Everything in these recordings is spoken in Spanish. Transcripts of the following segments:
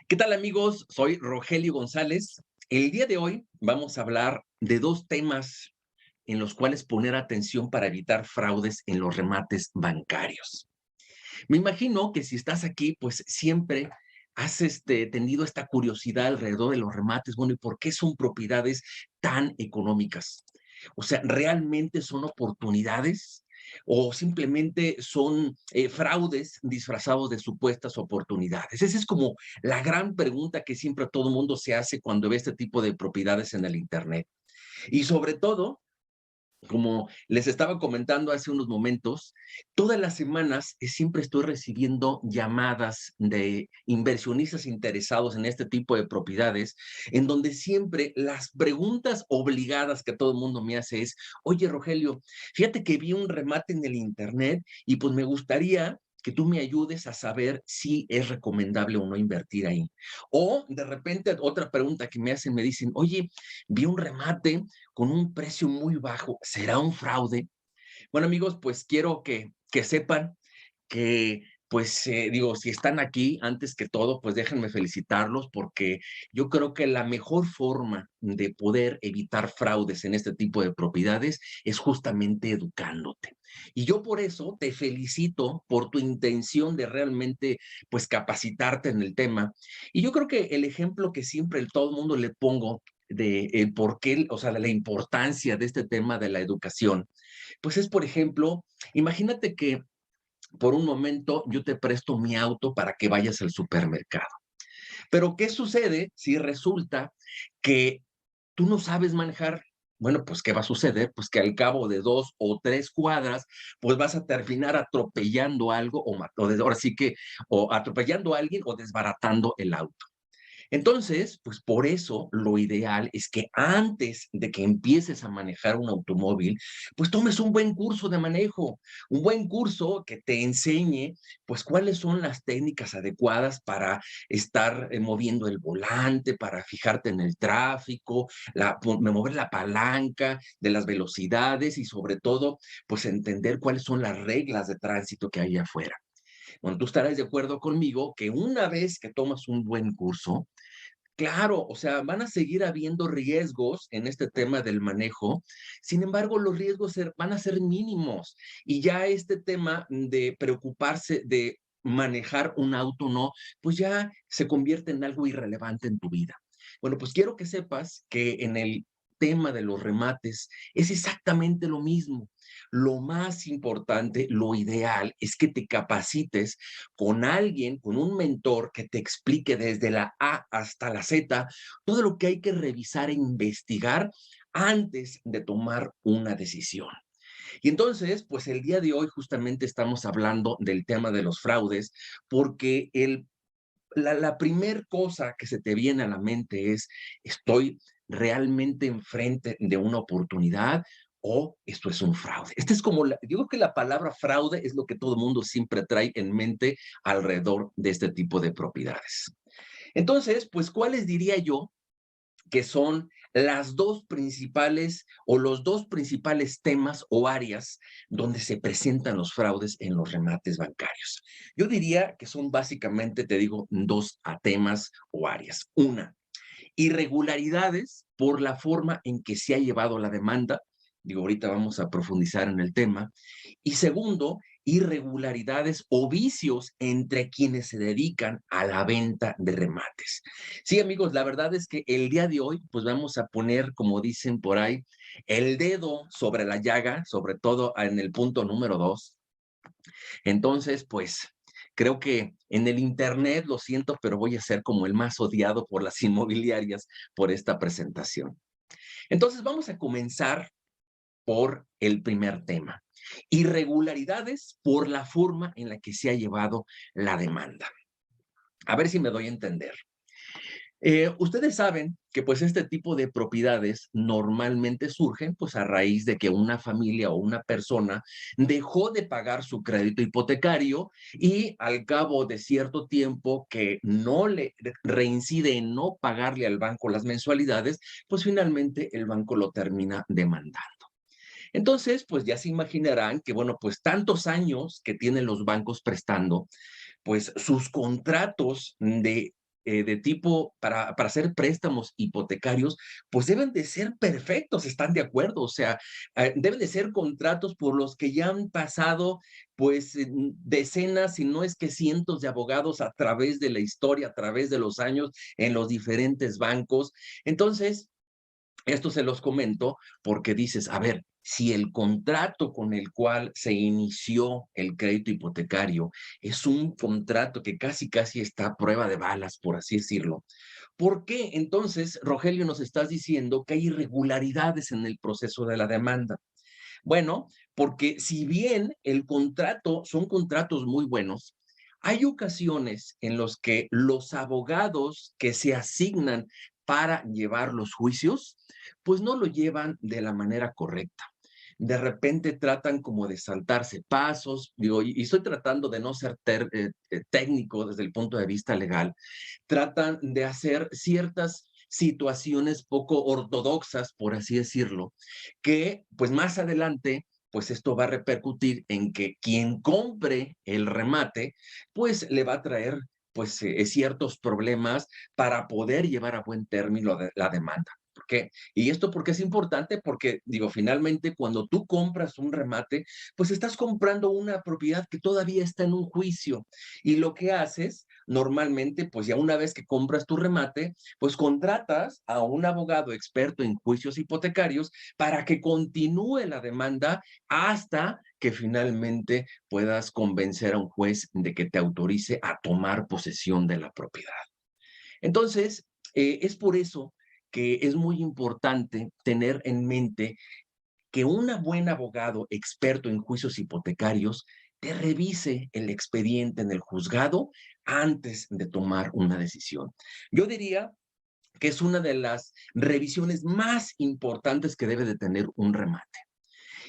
¿Qué tal, amigos? Soy Rogelio González. El día de hoy vamos a hablar de dos temas en los cuales poner atención para evitar fraudes en los remates bancarios. Me imagino que si estás aquí, pues siempre has tenido esta curiosidad alrededor de los remates. Bueno, ¿y por qué son propiedades tan económicas? O sea, ¿realmente son oportunidades o simplemente son fraudes disfrazados de supuestas oportunidades? Esa es como la gran pregunta que siempre todo el mundo se hace cuando ve este tipo de propiedades en el Internet. Y sobre todo, como les estaba comentando hace unos momentos, todas las semanas siempre estoy recibiendo llamadas de inversionistas interesados en este tipo de propiedades, en donde siempre las preguntas obligadas que todo el mundo me hace es: oye, Rogelio, fíjate que vi un remate en el internet y pues me gustaría que tú me ayudes a saber si es recomendable o no invertir ahí. O de repente otra pregunta que me hacen, me dicen: oye, vi un remate con un precio muy bajo, ¿será un fraude? Bueno, amigos, pues quiero que sepan que, pues, digo, si están aquí, antes que todo, pues déjenme felicitarlos porque yo creo que la mejor forma de poder evitar fraudes en este tipo de propiedades es justamente educándote. Y yo por eso te felicito por tu intención de realmente, pues, capacitarte en el tema. Y yo creo que el ejemplo que siempre todo el mundo le pongo de por qué, o sea, de la importancia de este tema de la educación, pues es, por ejemplo, imagínate que por un momento yo te presto mi auto para que vayas al supermercado. Pero ¿qué sucede si resulta que tú no sabes manejar? Bueno, pues ¿qué va a suceder? Pues que al cabo de 2 o 3 cuadras, pues vas a terminar atropellando algo ahora sí que o atropellando a alguien o desbaratando el auto. Entonces, pues por eso lo ideal es que antes de que empieces a manejar un automóvil, pues tomes un buen curso de manejo, un buen curso que te enseñe, pues cuáles son las técnicas adecuadas para estar moviendo el volante, para fijarte en el tráfico, mover la palanca de las velocidades y sobre todo, pues entender cuáles son las reglas de tránsito que hay afuera. Bueno, tú estarás de acuerdo conmigo que una vez que tomas un buen curso, claro, o sea, van a seguir habiendo riesgos en este tema del manejo. Sin embargo, los riesgos van a ser mínimos y ya este tema de preocuparse de manejar un auto, no, pues ya se convierte en algo irrelevante en tu vida. Bueno, pues quiero que sepas que en el tema de los remates es exactamente lo mismo. Lo más importante, lo ideal es que te capacites con alguien, con un mentor que te explique desde la A hasta la Z todo lo que hay que revisar e investigar antes de tomar una decisión. Y entonces, pues el día de hoy justamente estamos hablando del tema de los fraudes, porque la primer cosa que se te viene a la mente es: ¿estoy realmente enfrente de una oportunidad o esto es un fraude? Esta es como, yo creo que la palabra fraude es lo que todo el mundo siempre trae en mente alrededor de este tipo de propiedades. Entonces, pues, ¿cuáles diría yo que son las dos principales o los dos principales temas o áreas donde se presentan los fraudes en los remates bancarios? Yo diría que son básicamente, te digo, dos temas o áreas. Una, irregularidades por la forma en que se ha llevado la demanda. Digo, ahorita vamos a profundizar en el tema. Y segundo, irregularidades o vicios entre quienes se dedican a la venta de remates. Sí, amigos, la verdad es que el día de hoy, pues vamos a poner, como dicen por ahí, el dedo sobre la llaga, sobre todo en el punto número 2. Entonces, pues creo que en el Internet, lo siento, pero voy a ser como el más odiado por las inmobiliarias por esta presentación. Entonces, vamos a comenzar por el primer tema. Irregularidades por la forma en la que se ha llevado la demanda. A ver si me doy a entender. Ustedes saben que pues este tipo de propiedades normalmente surgen pues a raíz de que una familia o una persona dejó de pagar su crédito hipotecario y al cabo de cierto tiempo que no le reincide en no pagarle al banco las mensualidades, pues finalmente el banco lo termina demandando. Entonces, pues ya se imaginarán que, bueno, pues tantos años que tienen los bancos prestando, pues sus contratos de de tipo para hacer préstamos hipotecarios, pues deben de ser perfectos, ¿están de acuerdo? O sea, deben de ser contratos por los que ya han pasado pues decenas, si no es que cientos de abogados a través de la historia, a través de los años en los diferentes bancos. Entonces, esto se los comento porque dices, a ver, si el contrato con el cual se inició el crédito hipotecario es un contrato que casi, casi está a prueba de balas, por así decirlo, ¿por qué entonces, Rogelio, nos estás diciendo que hay irregularidades en el proceso de la demanda? Bueno, porque si bien el contrato son contratos muy buenos, hay ocasiones en los que los abogados que se asignan para llevar los juicios, pues no lo llevan de la manera correcta. De repente tratan como de saltarse pasos, digo, y estoy tratando de no ser técnico desde el punto de vista legal, tratan de hacer ciertas situaciones poco ortodoxas, por así decirlo, que pues más adelante pues esto va a repercutir en que quien compre el remate, pues le va a traer pues ciertos problemas para poder llevar a buen término la demanda. ¿Por qué? Y esto porque es importante, porque digo, finalmente cuando tú compras un remate, pues estás comprando una propiedad que todavía está en un juicio y lo que haces normalmente, pues ya una vez que compras tu remate, pues contratas a un abogado experto en juicios hipotecarios para que continúe la demanda hasta que finalmente puedas convencer a un juez de que te autorice a tomar posesión de la propiedad. Entonces, es por eso que es muy importante tener en mente que un buen abogado experto en juicios hipotecarios te revise el expediente en el juzgado antes de tomar una decisión. Yo diría que es una de las revisiones más importantes que debe de tener un remate.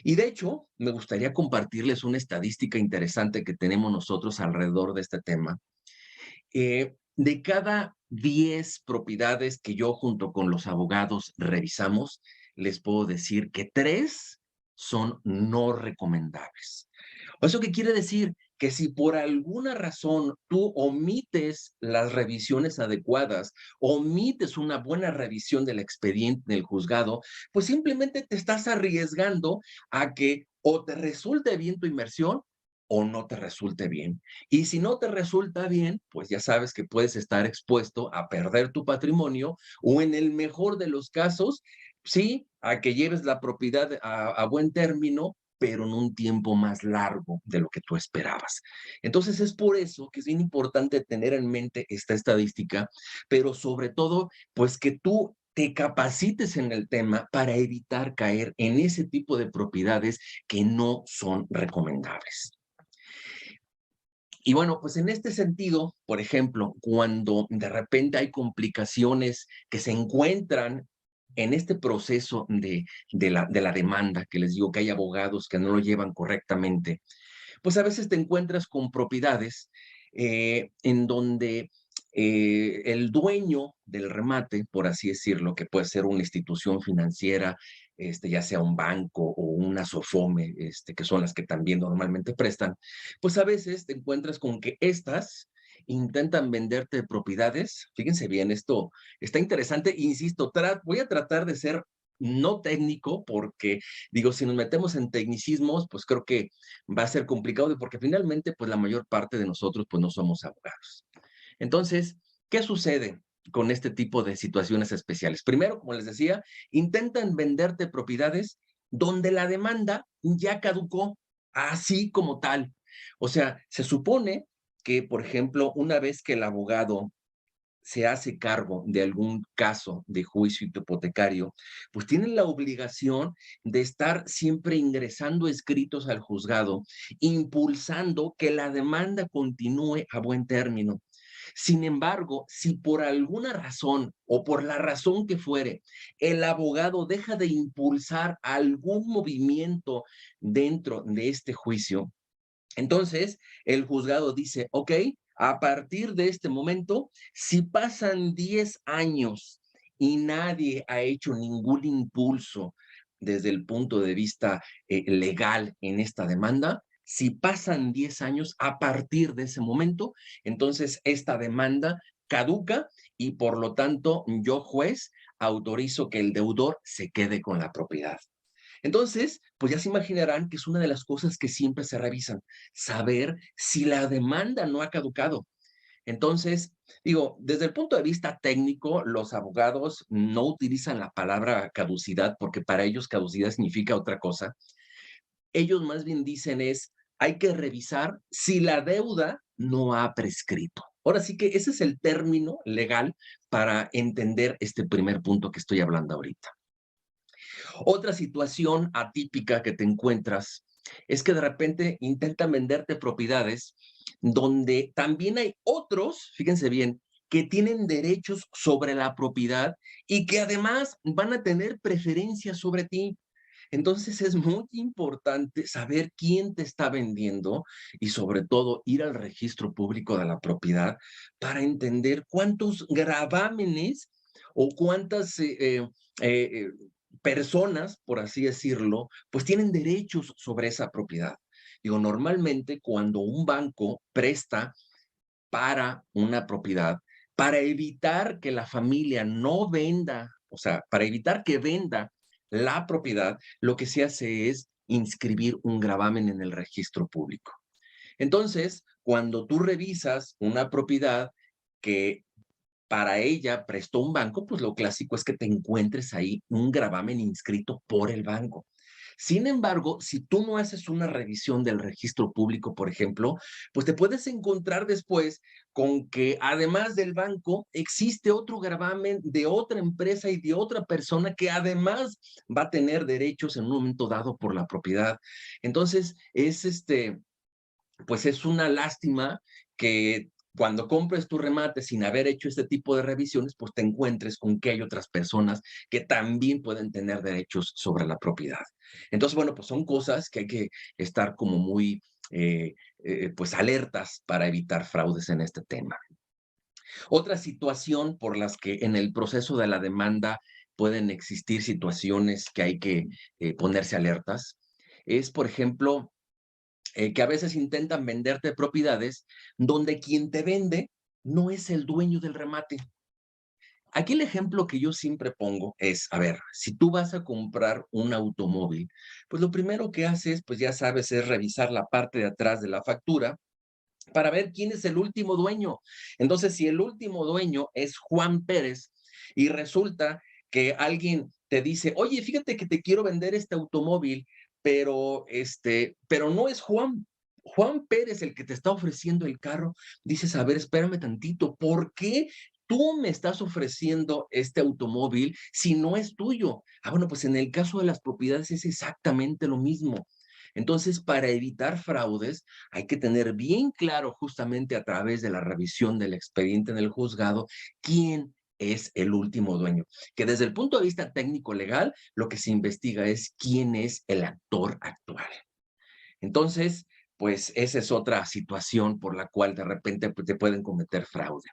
Y de hecho, me gustaría compartirles una estadística interesante que tenemos nosotros alrededor de este tema. De cada 10 propiedades que yo junto con los abogados revisamos, les puedo decir que 3 son no recomendables. ¿Eso qué quiere decir? Que si por alguna razón tú omites las revisiones adecuadas, omites una buena revisión del expediente del juzgado, pues simplemente te estás arriesgando a que o te resulte bien tu inversión o no te resulte bien. Y si no te resulta bien, pues ya sabes que puedes estar expuesto a perder tu patrimonio o en el mejor de los casos, sí, a que lleves la propiedad a buen término, pero en un tiempo más largo de lo que tú esperabas. Entonces es por eso que es bien importante tener en mente esta estadística, pero sobre todo, pues que tú te capacites en el tema para evitar caer en ese tipo de propiedades que no son recomendables. Y bueno, pues en este sentido, por ejemplo, cuando de repente hay complicaciones que se encuentran en este proceso de la demanda, que les digo que hay abogados que no lo llevan correctamente, pues a veces te encuentras con propiedades en donde el dueño del remate, por así decirlo, que puede ser una institución financiera, ya sea un banco o una SOFOME, que son las que también normalmente prestan, pues a veces te encuentras con que estas intentan venderte propiedades. Fíjense bien, esto está interesante. Insisto, voy a tratar de ser no técnico porque, digo, si nos metemos en tecnicismos, pues creo que va a ser complicado porque finalmente, pues la mayor parte de nosotros, pues no somos abogados. Entonces, ¿qué sucede con este tipo de situaciones especiales? Primero, como les decía, intentan venderte propiedades donde la demanda ya caducó, así como tal. O sea, se supone que, por ejemplo, una vez que el abogado se hace cargo de algún caso de juicio hipotecario, pues tienen la obligación de estar siempre ingresando escritos al juzgado, impulsando que la demanda continúe a buen término. Sin embargo, si por alguna razón o por la razón que fuere, el abogado deja de impulsar algún movimiento dentro de este juicio, entonces, el juzgado dice, ok, a partir de este momento, si pasan 10 años y nadie ha hecho ningún impulso desde el punto de vista legal en esta demanda, si pasan 10 años a partir de ese momento, entonces esta demanda caduca y por lo tanto yo, juez, autorizo que el deudor se quede con la propiedad. Entonces, pues ya se imaginarán que es una de las cosas que siempre se revisan, saber si la demanda no ha caducado. Entonces, digo, desde el punto de vista técnico, los abogados no utilizan la palabra caducidad porque para ellos caducidad significa otra cosa. Ellos más bien dicen es, hay que revisar si la deuda no ha prescrito. Ahora sí que ese es el término legal para entender este primer punto que estoy hablando ahorita. Otra situación atípica que te encuentras es que de repente intentan venderte propiedades donde también hay otros, fíjense bien, que tienen derechos sobre la propiedad y que además van a tener preferencias sobre ti. Entonces es muy importante saber quién te está vendiendo y sobre todo ir al registro público de la propiedad para entender cuántos gravámenes o cuántas eh, personas, por así decirlo, pues tienen derechos sobre esa propiedad. Digo, normalmente cuando un banco presta para una propiedad, para evitar que la familia no venda, o sea, para evitar que venda la propiedad, lo que se hace es inscribir un gravamen en el registro público. Entonces, cuando tú revisas una propiedad que para ella prestó un banco, pues lo clásico es que te encuentres ahí un gravamen inscrito por el banco. Sin embargo, si tú no haces una revisión del registro público, por ejemplo, pues te puedes encontrar después con que además del banco existe otro gravamen de otra empresa y de otra persona que además va a tener derechos en un momento dado por la propiedad. Entonces, pues es una lástima que cuando compres tu remate sin haber hecho este tipo de revisiones, pues te encuentres con que hay otras personas que también pueden tener derechos sobre la propiedad. Entonces, bueno, pues son cosas que hay que estar como muy, pues alertas para evitar fraudes en este tema. Otra situación por las que en el proceso de la demanda pueden existir situaciones que hay que ponerse alertas es, por ejemplo, que a veces intentan venderte propiedades donde quien te vende no es el dueño del remate. Aquí el ejemplo que yo siempre pongo es, a ver, si tú vas a comprar un automóvil, pues lo primero que haces, pues ya sabes, es revisar la parte de atrás de la factura para ver quién es el último dueño. Entonces, si el último dueño es Juan Pérez y resulta que alguien te dice, oye, fíjate que te quiero vender este automóvil, pero no es Juan. Juan Pérez el que te está ofreciendo el carro, dices, a ver, espérame tantito, ¿por qué tú me estás ofreciendo este automóvil si no es tuyo? Ah, bueno, pues en el caso de las propiedades es exactamente lo mismo. Entonces, para evitar fraudes, hay que tener bien claro justamente a través de la revisión del expediente en el juzgado quién es el último dueño. Que desde el punto de vista técnico legal, lo que se investiga es quién es el actor actual. Entonces, pues esa es otra situación por la cual de repente pues, te pueden cometer fraude.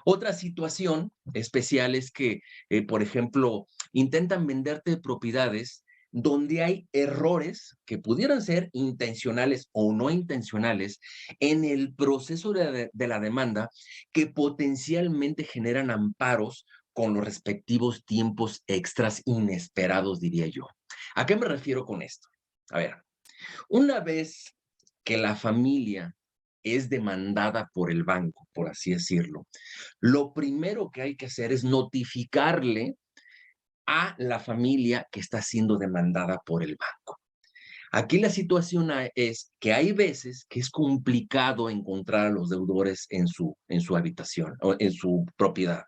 Otra situación especial es que, por ejemplo, intentan venderte propiedades donde hay errores que pudieran ser intencionales o no intencionales en el proceso de la demanda que potencialmente generan amparos con los respectivos tiempos extras inesperados, diría yo. ¿A qué me refiero con esto? A ver, una vez que la familia es demandada por el banco, por así decirlo, lo primero que hay que hacer es notificarle a la familia que está siendo demandada por el banco. Aquí la situación es que hay veces que es complicado encontrar a los deudores en su habitación o en su propiedad.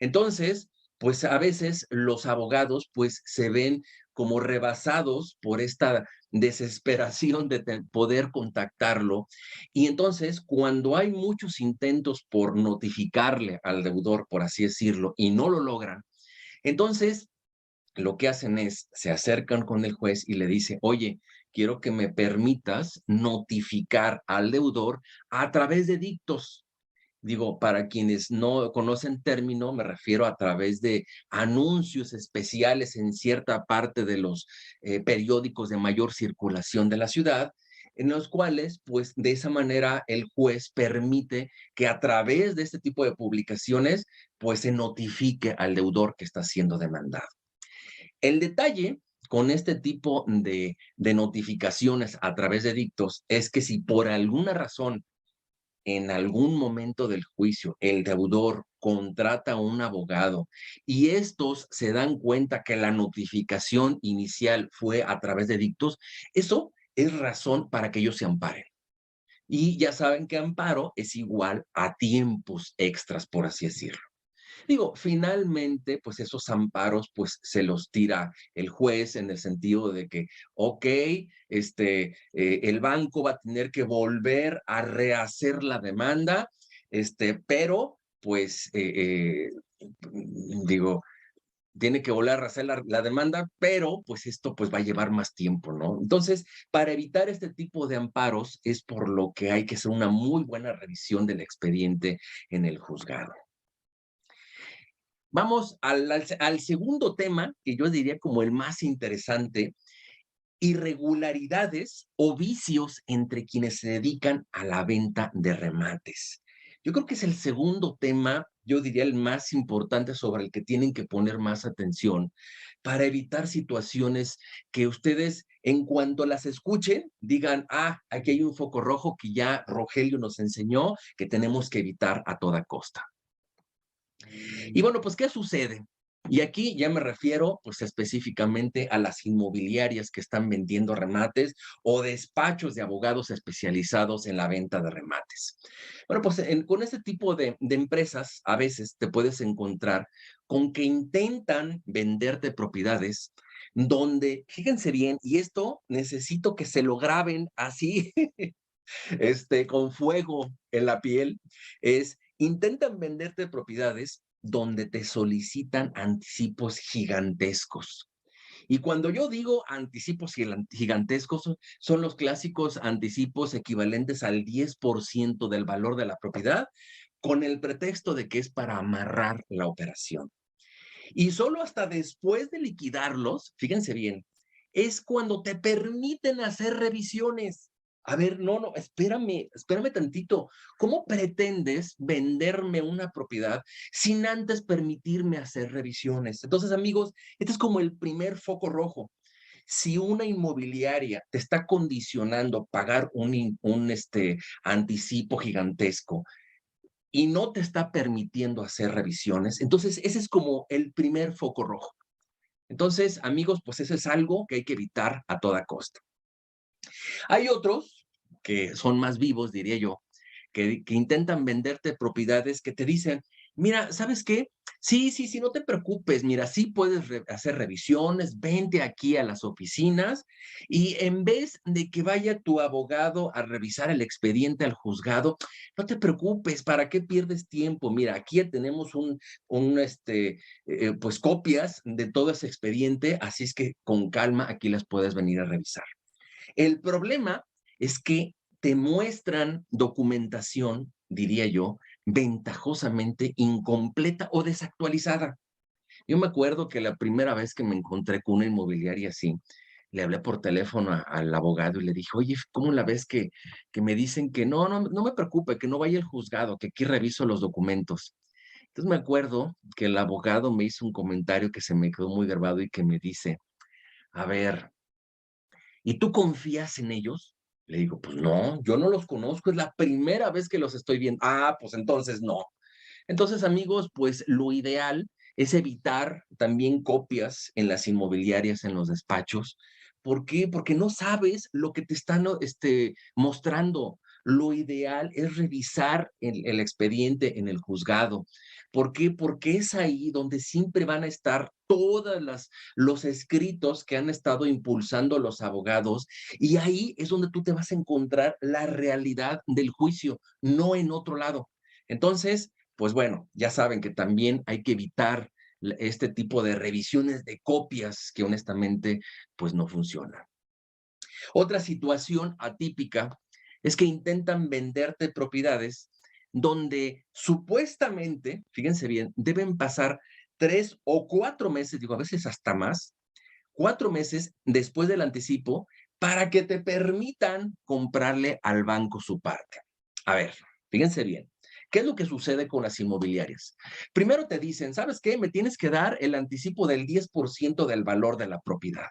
Entonces, pues a veces los abogados pues se ven como rebasados por esta desesperación de poder contactarlo. Y entonces, cuando hay muchos intentos por notificarle al deudor, por así decirlo, y no lo logran, entonces lo que hacen es, se acercan con el juez y le dice, oye, quiero que me permitas notificar al deudor a través de dictos. Digo, para quienes no conocen término, me refiero a través de anuncios especiales en cierta parte de los periódicos de mayor circulación de la ciudad, en los cuales, pues, de esa manera el juez permite que a través de este tipo de publicaciones, pues, se notifique al deudor que está siendo demandado. El detalle con este tipo de notificaciones a través de dictos es que si por alguna razón en algún momento del juicio el deudor contrata a un abogado y estos se dan cuenta que la notificación inicial fue a través de dictos, eso es razón para que ellos se amparen. Y ya saben que amparo es igual a tiempos extras, por así decirlo. Digo, finalmente, pues esos amparos, pues se los tira el juez en el sentido de que, ok, el banco va a tener que volver a rehacer la demanda, pero, pues, digo, tiene que volver a hacer la demanda, pero pues esto pues va a llevar más tiempo, ¿no? Entonces, para evitar este tipo de amparos es por lo que hay que hacer una muy buena revisión del expediente en el juzgado. Vamos al segundo tema, que yo diría como el más interesante, irregularidades o vicios entre quienes se dedican a la venta de remates. Yo creo que es el segundo tema, yo diría el más importante sobre el que tienen que poner más atención para evitar situaciones que ustedes en cuanto las escuchen digan, ah, aquí hay un foco rojo que ya Rogelio nos enseñó que tenemos que evitar a toda costa. Y bueno, pues, ¿qué sucede? Y aquí ya me refiero, pues, específicamente a las inmobiliarias que están vendiendo remates o despachos de abogados especializados en la venta de remates. Bueno, pues, con este tipo de empresas, a veces te puedes encontrar con que intentan venderte propiedades donde, fíjense bien, y esto necesito que se lo graben así, con fuego en la piel, es intentan venderte propiedades donde te solicitan anticipos gigantescos. Y cuando yo digo anticipos gigantescos, son los clásicos anticipos equivalentes al 10% del valor de la propiedad, con el pretexto de que es para amarrar la operación. Y solo hasta después de liquidarlos, fíjense bien, es cuando te permiten hacer revisiones. A ver, no, no, espérame tantito. ¿Cómo pretendes venderme una propiedad sin antes permitirme hacer revisiones? Entonces, amigos, este es como el primer foco rojo. Si una inmobiliaria te está condicionando pagar un anticipo gigantesco y no te está permitiendo hacer revisiones, entonces ese es como el primer foco rojo. Entonces, amigos, pues eso es algo que hay que evitar a toda costa. Hay otros que son más vivos, diría yo, que intentan venderte propiedades que te dicen, mira, ¿sabes qué? Sí, sí, sí, no te preocupes, mira, sí puedes hacer revisiones, vente aquí a las oficinas y en vez de que vaya tu abogado a revisar el expediente al juzgado, no te preocupes, ¿para qué pierdes tiempo? Mira, aquí ya tenemos pues copias de todo ese expediente, así es que con calma aquí las puedes venir a revisar. El problema es que te muestran documentación, diría yo, ventajosamente incompleta o desactualizada. Yo me acuerdo que la primera vez que me encontré con una inmobiliaria así, le hablé por teléfono al abogado y le dije, oye, ¿cómo la ves que me dicen que no, no, no me preocupe, que no vaya al juzgado, que aquí reviso los documentos? Entonces me acuerdo que el abogado me hizo un comentario que se me quedó muy grabado y que me dice, a ver, ¿y tú confías en ellos? Le digo, pues no, yo no los conozco, es la primera vez que los estoy viendo. Ah, pues entonces no. Entonces, amigos, pues lo ideal es evitar también copias en las inmobiliarias, en los despachos. ¿Por qué? Porque no sabes lo que te están mostrando. Lo ideal es revisar el expediente en el juzgado. ¿Por qué? Porque es ahí donde siempre van a estar todas los escritos que han estado impulsando los abogados y ahí es donde tú te vas a encontrar la realidad del juicio, no en otro lado. Entonces, pues bueno, ya saben que también hay que evitar este tipo de revisiones de copias que honestamente pues no funcionan. Otra situación atípica es que intentan venderte propiedades donde supuestamente, fíjense bien, deben pasar 3 o 4 meses, digo, a veces hasta más, 4 meses después del anticipo para que te permitan comprarle al banco su parte. A ver, fíjense bien. ¿Qué es lo que sucede con las inmobiliarias? Primero te dicen, ¿sabes qué? Me tienes que dar el anticipo del 10% del valor de la propiedad.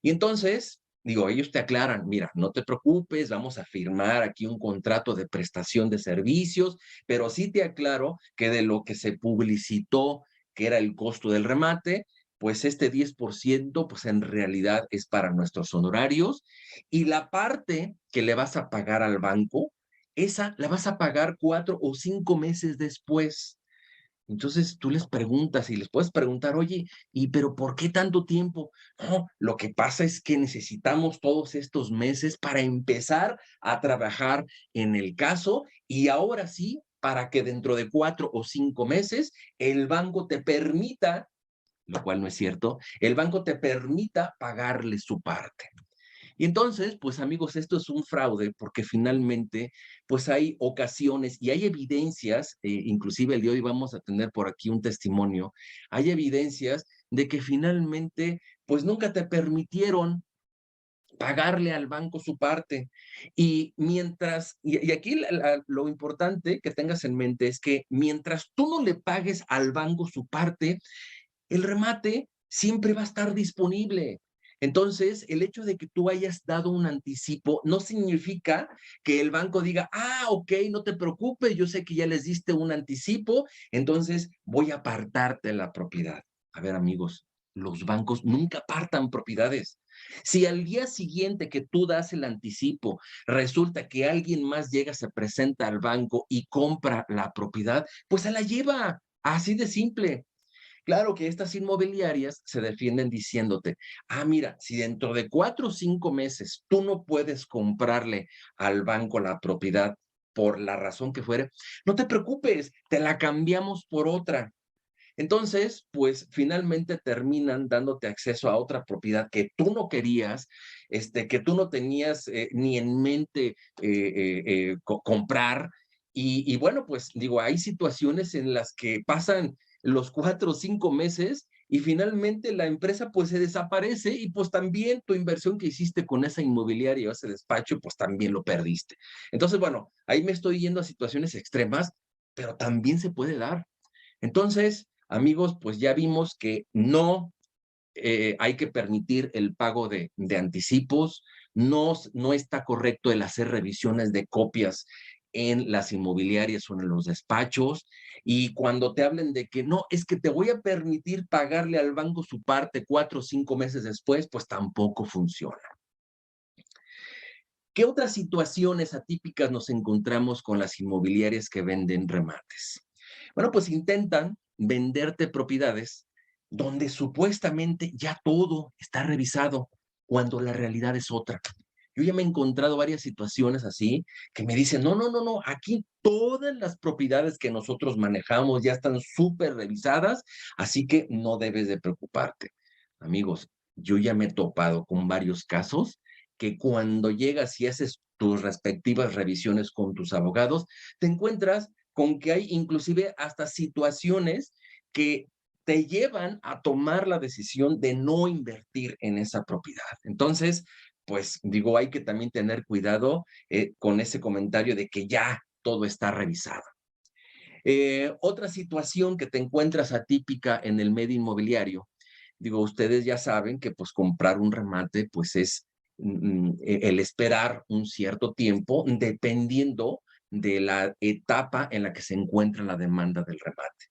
Y entonces, digo, ellos te aclaran, mira, no te preocupes, vamos a firmar aquí un contrato de prestación de servicios, pero sí te aclaro que de lo que se publicitó, que era el costo del remate, pues este 10%, pues en realidad es para nuestros honorarios y la parte que le vas a pagar al banco, esa la vas a pagar 4 o 5 meses después. Entonces tú les preguntas y les puedes preguntar, oye, ¿y pero por qué tanto tiempo? No, lo que pasa es que necesitamos todos estos meses para empezar a trabajar en el caso y ahora sí, para que dentro de 4 o 5 meses el banco te permita, lo cual no es cierto, el banco te permita pagarle su parte. Y entonces, pues amigos, esto es un fraude porque finalmente, pues hay ocasiones y hay evidencias, inclusive el día de hoy vamos a tener por aquí un testimonio, hay evidencias de que finalmente, pues nunca te permitieron pagarle al banco su parte. Y mientras, y aquí lo importante que tengas en mente es que mientras tú no le pagues al banco su parte, el remate siempre va a estar disponible. Entonces, el hecho de que tú hayas dado un anticipo no significa que el banco diga, ah, ok, no te preocupes, yo sé que ya les diste un anticipo, entonces voy a apartarte la propiedad. A ver, amigos, los bancos nunca apartan propiedades. Si al día siguiente que tú das el anticipo, resulta que alguien más llega, se presenta al banco y compra la propiedad, pues se la lleva. Así de simple. Claro que estas inmobiliarias se defienden diciéndote, ah, mira, si dentro de 4 o 5 meses tú no puedes comprarle al banco la propiedad por la razón que fuere, no te preocupes, te la cambiamos por otra. Entonces, pues finalmente terminan dándote acceso a otra propiedad que tú no querías, que tú no tenías ni en mente comprar. Y bueno, pues digo, hay situaciones en las que pasan los 4 o 5 meses y finalmente la empresa pues se desaparece y pues también tu inversión que hiciste con esa inmobiliaria o ese despacho pues también lo perdiste. Entonces, bueno, ahí me estoy yendo a situaciones extremas, pero también se puede dar. Entonces, amigos, pues ya vimos que no hay que permitir el pago de anticipos, no está correcto el hacer revisiones de copias en las inmobiliarias o en los despachos, y cuando te hablen de que no, es que te voy a permitir pagarle al banco su parte 4 o 5 meses después, pues tampoco funciona. ¿Qué otras situaciones atípicas nos encontramos con las inmobiliarias que venden remates? Bueno, pues intentan venderte propiedades donde supuestamente ya todo está revisado, cuando la realidad es otra. Yo ya me he encontrado varias situaciones así que me dicen, no, no, no, no, aquí todas las propiedades que nosotros manejamos ya están súper revisadas, así que no debes de preocuparte. Amigos, yo ya me he topado con varios casos que cuando llegas y haces tus respectivas revisiones con tus abogados, te encuentras con que hay inclusive hasta situaciones que te llevan a tomar la decisión de no invertir en esa propiedad. Entonces, pues digo, hay que también tener cuidado con ese comentario de que ya todo está revisado. Otra situación que te encuentras atípica en el medio inmobiliario, digo, ustedes ya saben que pues comprar un remate pues es el esperar un cierto tiempo dependiendo de la etapa en la que se encuentra la demanda del remate.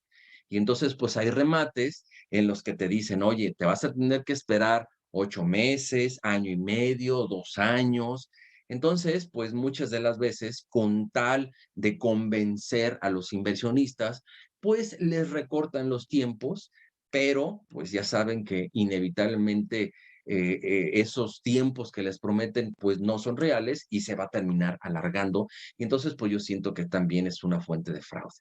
Y entonces pues hay remates en los que te dicen, oye, te vas a tener que esperar 8 meses, año y medio, 2 años. Entonces, pues muchas de las veces, con tal de convencer a los inversionistas, pues les recortan los tiempos, pero pues ya saben que inevitablemente esos tiempos que les prometen pues no son reales y se va a terminar alargando. Y entonces pues yo siento que también es una fuente de fraude.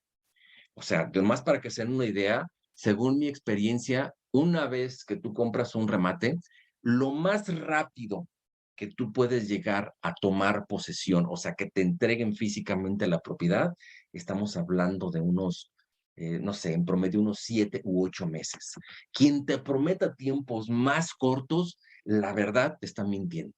O sea, más para que se den una idea, según mi experiencia, una vez que tú compras un remate, lo más rápido que tú puedes llegar a tomar posesión, o sea, que te entreguen físicamente la propiedad, estamos hablando de unos, no sé, en promedio unos 7 u 8 meses. Quien te prometa tiempos más cortos, la verdad te está mintiendo.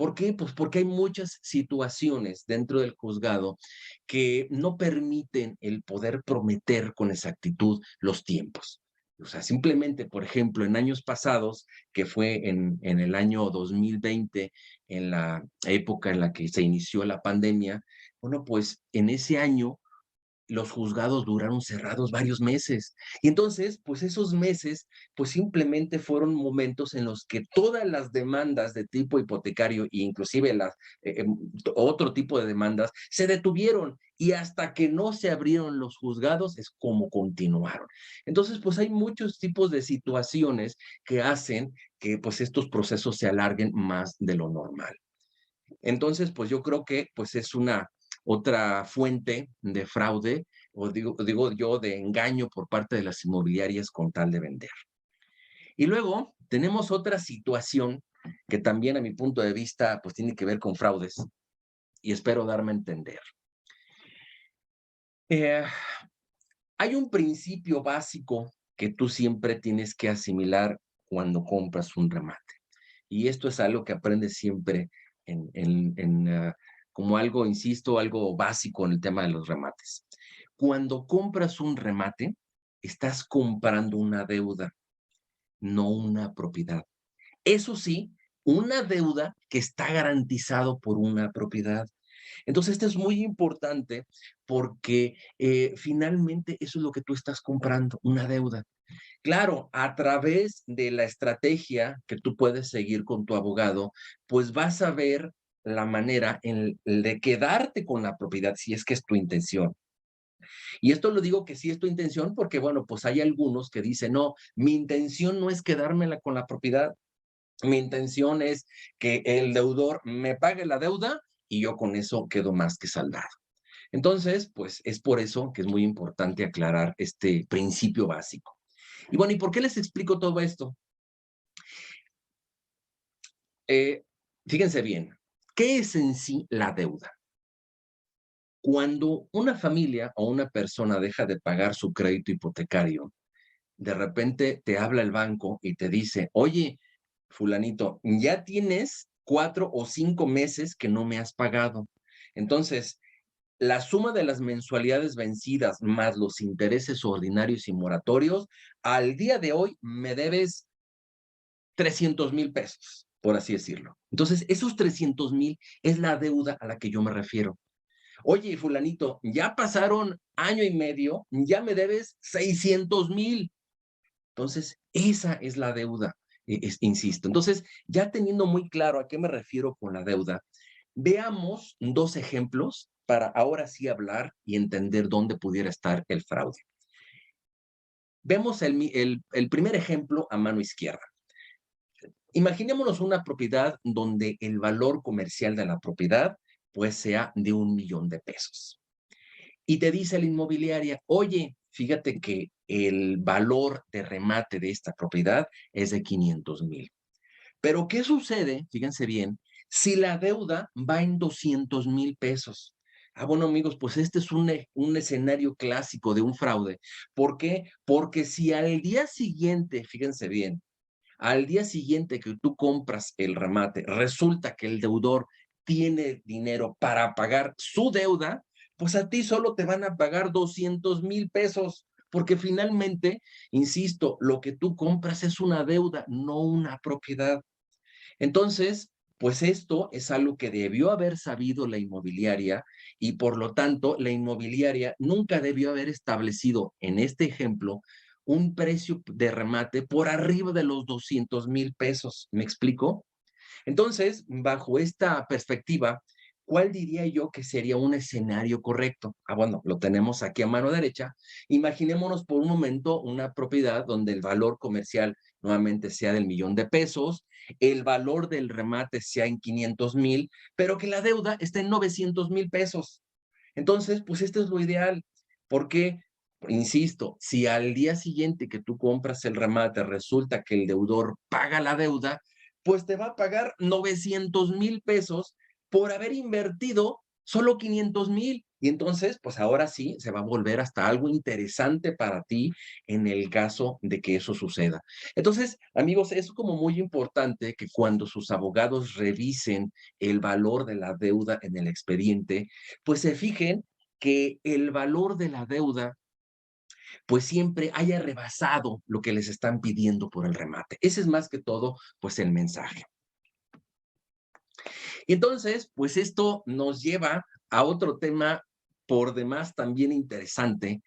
¿Por qué? Pues porque hay muchas situaciones dentro del juzgado que no permiten el poder prometer con exactitud los tiempos. O sea, simplemente, por ejemplo, en años pasados, que fue en el año 2020, en la época en la que se inició la pandemia, bueno, pues en ese año los juzgados duraron cerrados varios meses. Y entonces, pues esos meses, pues simplemente fueron momentos en los que todas las demandas de tipo hipotecario, e inclusive las, otro tipo de demandas, se detuvieron y hasta que no se abrieron los juzgados es como continuaron. Entonces, pues hay muchos tipos de situaciones que hacen que pues estos procesos se alarguen más de lo normal. Entonces, pues yo creo que pues es una otra fuente de fraude, o digo yo, de engaño por parte de las inmobiliarias con tal de vender. Y luego tenemos otra situación que también a mi punto de vista pues tiene que ver con fraudes y espero darme a entender. Eh, Hay un principio básico que tú siempre tienes que asimilar cuando compras un remate. Y esto es algo que aprendes siempre como algo, insisto, algo básico en el tema de los remates. Cuando compras un remate, estás comprando una deuda, no una propiedad. Eso sí, una deuda que está garantizado por una propiedad. Entonces, esto es muy importante porque finalmente eso es lo que tú estás comprando, una deuda. Claro, a través de la estrategia que tú puedes seguir con tu abogado, pues vas a ver la manera de quedarte con la propiedad si es que es tu intención. Y esto lo digo que sí es tu intención porque, bueno, pues hay algunos que dicen, no, mi intención no es quedármela con la propiedad, mi intención es que el deudor me pague la deuda y yo con eso quedo más que saldado. Entonces, pues es por eso que es muy importante aclarar este principio básico. Y bueno, ¿y por qué les explico todo esto? Eh, Fíjense bien, ¿qué es en sí la deuda? Cuando una familia o una persona deja de pagar su crédito hipotecario, de repente te habla el banco y te dice, oye, fulanito, ya tienes 4 o 5 meses que no me has pagado. Entonces, la suma de las mensualidades vencidas más los intereses ordinarios y moratorios, al día de hoy me debes 300,000 pesos, por así decirlo. Entonces, esos 300,000 es la deuda a la que yo me refiero. Oye, fulanito, ya pasaron año y medio, ya me debes 600,000. Entonces, esa es la deuda, insisto. Entonces, ya teniendo muy claro a qué me refiero con la deuda, veamos dos ejemplos para ahora sí hablar y entender dónde pudiera estar el fraude. Vemos el primer ejemplo a mano izquierda. Imaginémonos una propiedad donde el valor comercial de la propiedad pues sea de 1,000,000 de pesos. Y te dice la inmobiliaria, oye, fíjate que el valor de remate de esta propiedad es de 500,000. Pero ¿qué sucede? Fíjense bien, si la deuda va en 200,000 pesos. Ah, bueno, amigos, pues este es un escenario clásico de un fraude. ¿Por qué? Porque si al día siguiente, fíjense bien, al día siguiente que tú compras el remate, resulta que el deudor tiene dinero para pagar su deuda, pues a ti solo te van a pagar 200,000 pesos, porque finalmente, insisto, lo que tú compras es una deuda, no una propiedad. Entonces, pues esto es algo que debió haber sabido la inmobiliaria y por lo tanto la inmobiliaria nunca debió haber establecido en este ejemplo un precio de remate por arriba de los 200,000 pesos. ¿Me explico? Entonces, bajo esta perspectiva, ¿cuál diría yo que sería un escenario correcto? Ah, bueno, lo tenemos aquí a mano derecha. Imaginémonos por un momento una propiedad donde el valor comercial nuevamente sea del 1,000,000 de pesos, el valor del remate sea en 500,000, pero que la deuda esté en 900,000 pesos. Entonces, pues esto es lo ideal, porque, insisto, si al día siguiente que tú compras el remate resulta que el deudor paga la deuda, pues te va a pagar 900,000 pesos por haber invertido solo 500,000. Y entonces, pues ahora sí, se va a volver hasta algo interesante para ti en el caso de que eso suceda. Entonces, amigos, es como muy importante que cuando sus abogados revisen el valor de la deuda en el expediente, pues se fijen que el valor de la deuda pues siempre haya rebasado lo que les están pidiendo por el remate. Ese es más que todo, pues el mensaje. Y entonces, pues esto nos lleva a otro tema por demás también interesante.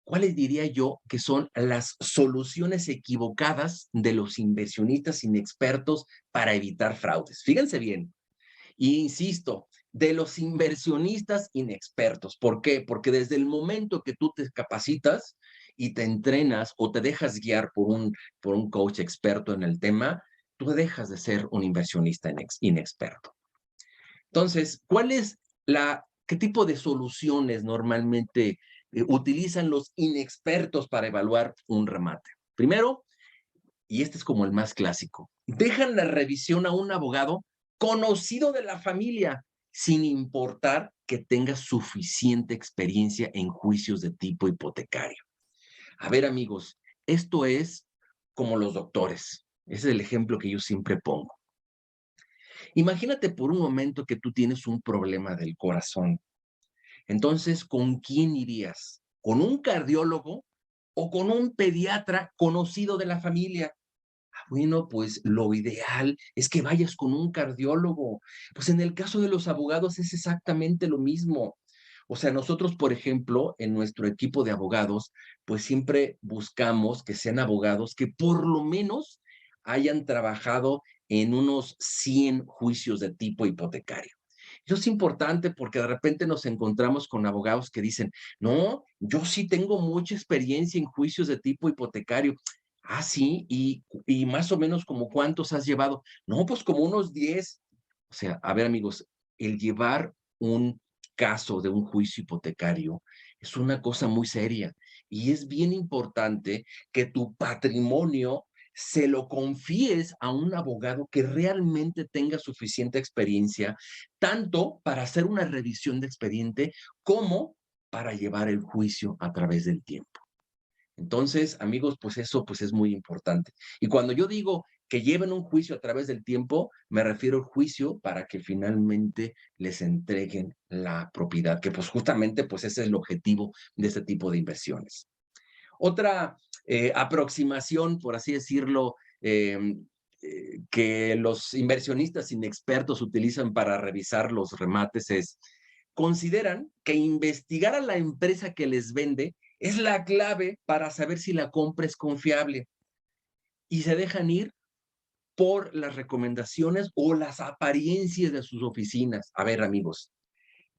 ¿Cuáles diría yo que son las soluciones equivocadas de los inversionistas inexpertos para evitar fraudes? Fíjense bien, y insisto, de los inversionistas inexpertos. ¿Por qué? Porque desde el momento que tú te capacitas y te entrenas o te dejas guiar por un coach experto en el tema, tú dejas de ser un inversionista inexperto. Entonces, qué tipo de soluciones normalmente utilizan los inexpertos para evaluar un remate? Primero, y este es como el más clásico, dejan la revisión a un abogado conocido de la familia, sin importar que tenga suficiente experiencia en juicios de tipo hipotecario. A ver, amigos, esto es como los doctores. Ese es el ejemplo que yo siempre pongo. Imagínate por un momento que tú tienes un problema del corazón. Entonces, ¿con quién irías? ¿Con un cardiólogo o con un pediatra conocido de la familia? Bueno, pues lo ideal es que vayas con un cardiólogo. Pues en el caso de los abogados es exactamente lo mismo. O sea, nosotros, por ejemplo, en nuestro equipo de abogados, pues siempre buscamos que sean abogados que por lo menos hayan trabajado en unos 100 juicios de tipo hipotecario. Eso es importante porque de repente nos encontramos con abogados que dicen, no, yo sí tengo mucha experiencia en juicios de tipo hipotecario. Ah, sí, y más o menos como cuántos has llevado. No, pues como unos 10. O sea, a ver, amigos, el llevar un caso de un juicio hipotecario es una cosa muy seria y es bien importante que tu patrimonio se lo confíes a un abogado que realmente tenga suficiente experiencia, tanto para hacer una revisión de expediente como para llevar el juicio a través del tiempo. Entonces, amigos, pues eso pues es muy importante. Y cuando yo digo que lleven un juicio a través del tiempo, me refiero al juicio para que finalmente les entreguen la propiedad, que pues justamente pues ese es el objetivo de este tipo de inversiones. Otra aproximación, por así decirlo, que los inversionistas inexpertos utilizan para revisar los remates es, consideran que investigar a la empresa que les vende es la clave para saber si la compra es confiable y se dejan ir por las recomendaciones o las apariencias de sus oficinas. A ver, amigos,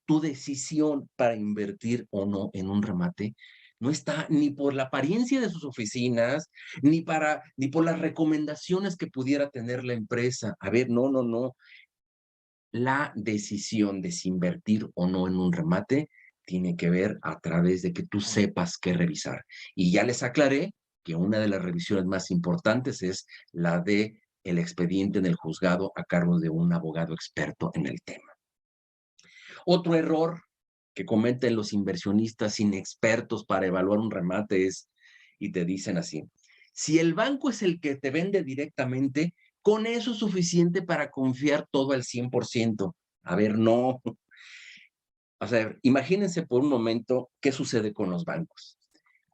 tu decisión para invertir o no en un remate no está ni por la apariencia de sus oficinas, ni por las recomendaciones que pudiera tener la empresa. A ver, no, no, no. La decisión de si invertir o no en un remate tiene que ver a través de que tú sepas qué revisar. Y ya les aclaré que una de las revisiones más importantes es la de el expediente en el juzgado a cargo de un abogado experto en el tema. Otro error que cometen los inversionistas inexpertos para evaluar un remate es, y te dicen así, si el banco es el que te vende directamente, con eso es suficiente para confiar todo al 100%. A ver, no. O sea, imagínense por un momento qué sucede con los bancos.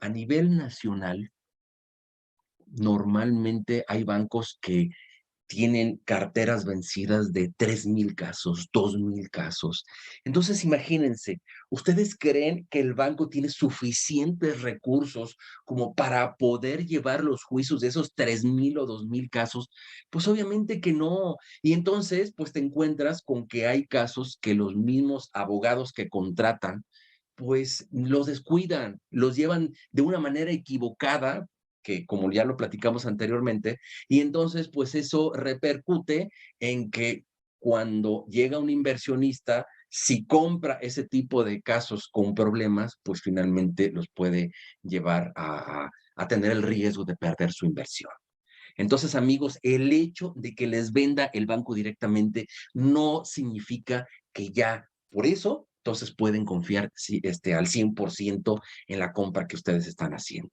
A nivel nacional, normalmente hay bancos que tienen carteras vencidas de 3,000 casos, 2,000 casos. Entonces, imagínense, ¿ustedes creen que el banco tiene suficientes recursos como para poder llevar los juicios de esos 3,000 o 2,000 casos? Pues obviamente que no. Y entonces, pues te encuentras con que hay casos que los mismos abogados que contratan pues los descuidan, los llevan de una manera equivocada, que como ya lo platicamos anteriormente, y entonces pues eso repercute en que cuando llega un inversionista, si compra ese tipo de casos con problemas, pues finalmente los puede llevar a tener el riesgo de perder su inversión. Entonces, amigos, el hecho de que les venda el banco directamente no significa que ya Por eso, entonces pueden confiar al 100% en la compra que ustedes están haciendo.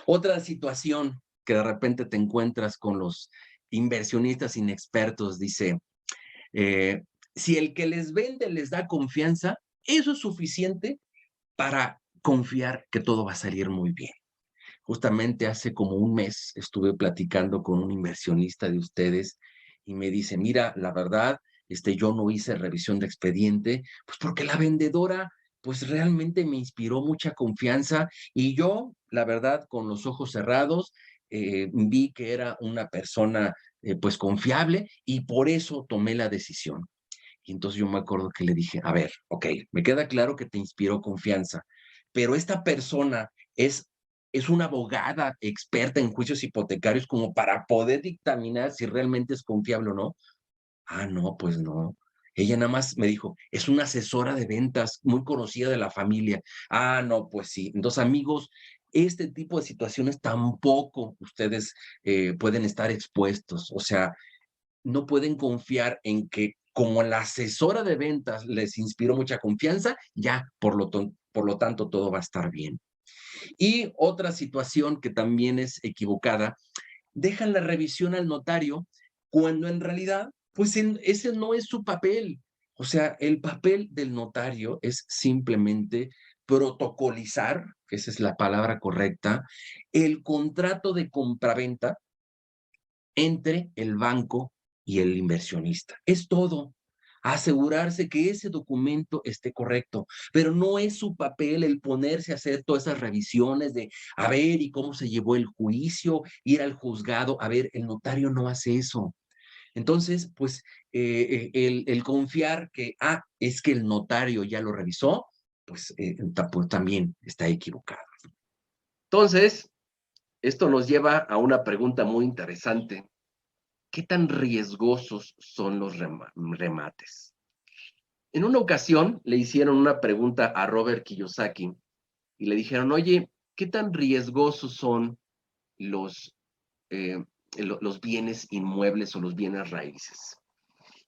Otra situación que de repente te encuentras con los inversionistas inexpertos, dice, eh, si el que les vende les da confianza, eso es suficiente para confiar que todo va a salir muy bien. Justamente hace como un mes estuve platicando con un inversionista de ustedes y me dice, mira, la verdad, yo no hice revisión de expediente, pues porque la vendedora, pues realmente me inspiró mucha confianza y yo, la verdad, con los ojos cerrados, vi que era una persona, pues confiable y por eso tomé la decisión. Y entonces yo me acuerdo que le dije, a ver, ok, me queda claro que te inspiró confianza, pero esta persona es una abogada experta en juicios hipotecarios como para poder dictaminar si realmente es confiable o no. Ah, no, pues no. Ella nada más me dijo, es una asesora de ventas muy conocida de la familia. Ah, no, pues sí. Entonces, amigos, este tipo de situaciones tampoco ustedes pueden estar expuestos. O sea, no pueden confiar en que como la asesora de ventas les inspiró mucha confianza, ya por lo tanto todo va a estar bien. Y otra situación que también es equivocada, dejan la revisión al notario cuando en realidad, pues ese no es su papel. O sea, el papel del notario es simplemente protocolizar, que esa es la palabra correcta, el contrato de compraventa entre el banco y el inversionista. Es todo. Asegurarse que ese documento esté correcto, pero no es su papel el ponerse a hacer todas esas revisiones de, a ver, y cómo se llevó el juicio, ir al juzgado. A ver, el notario no hace eso. Entonces, pues, el confiar que, es que el notario ya lo revisó, pues también está equivocado. Entonces, esto nos lleva a una pregunta muy interesante. ¿Qué tan riesgosos son los remates? En una ocasión le hicieron una pregunta a Robert Kiyosaki y le dijeron, oye, ¿qué tan riesgosos son los, eh, los bienes inmuebles o los bienes raíces?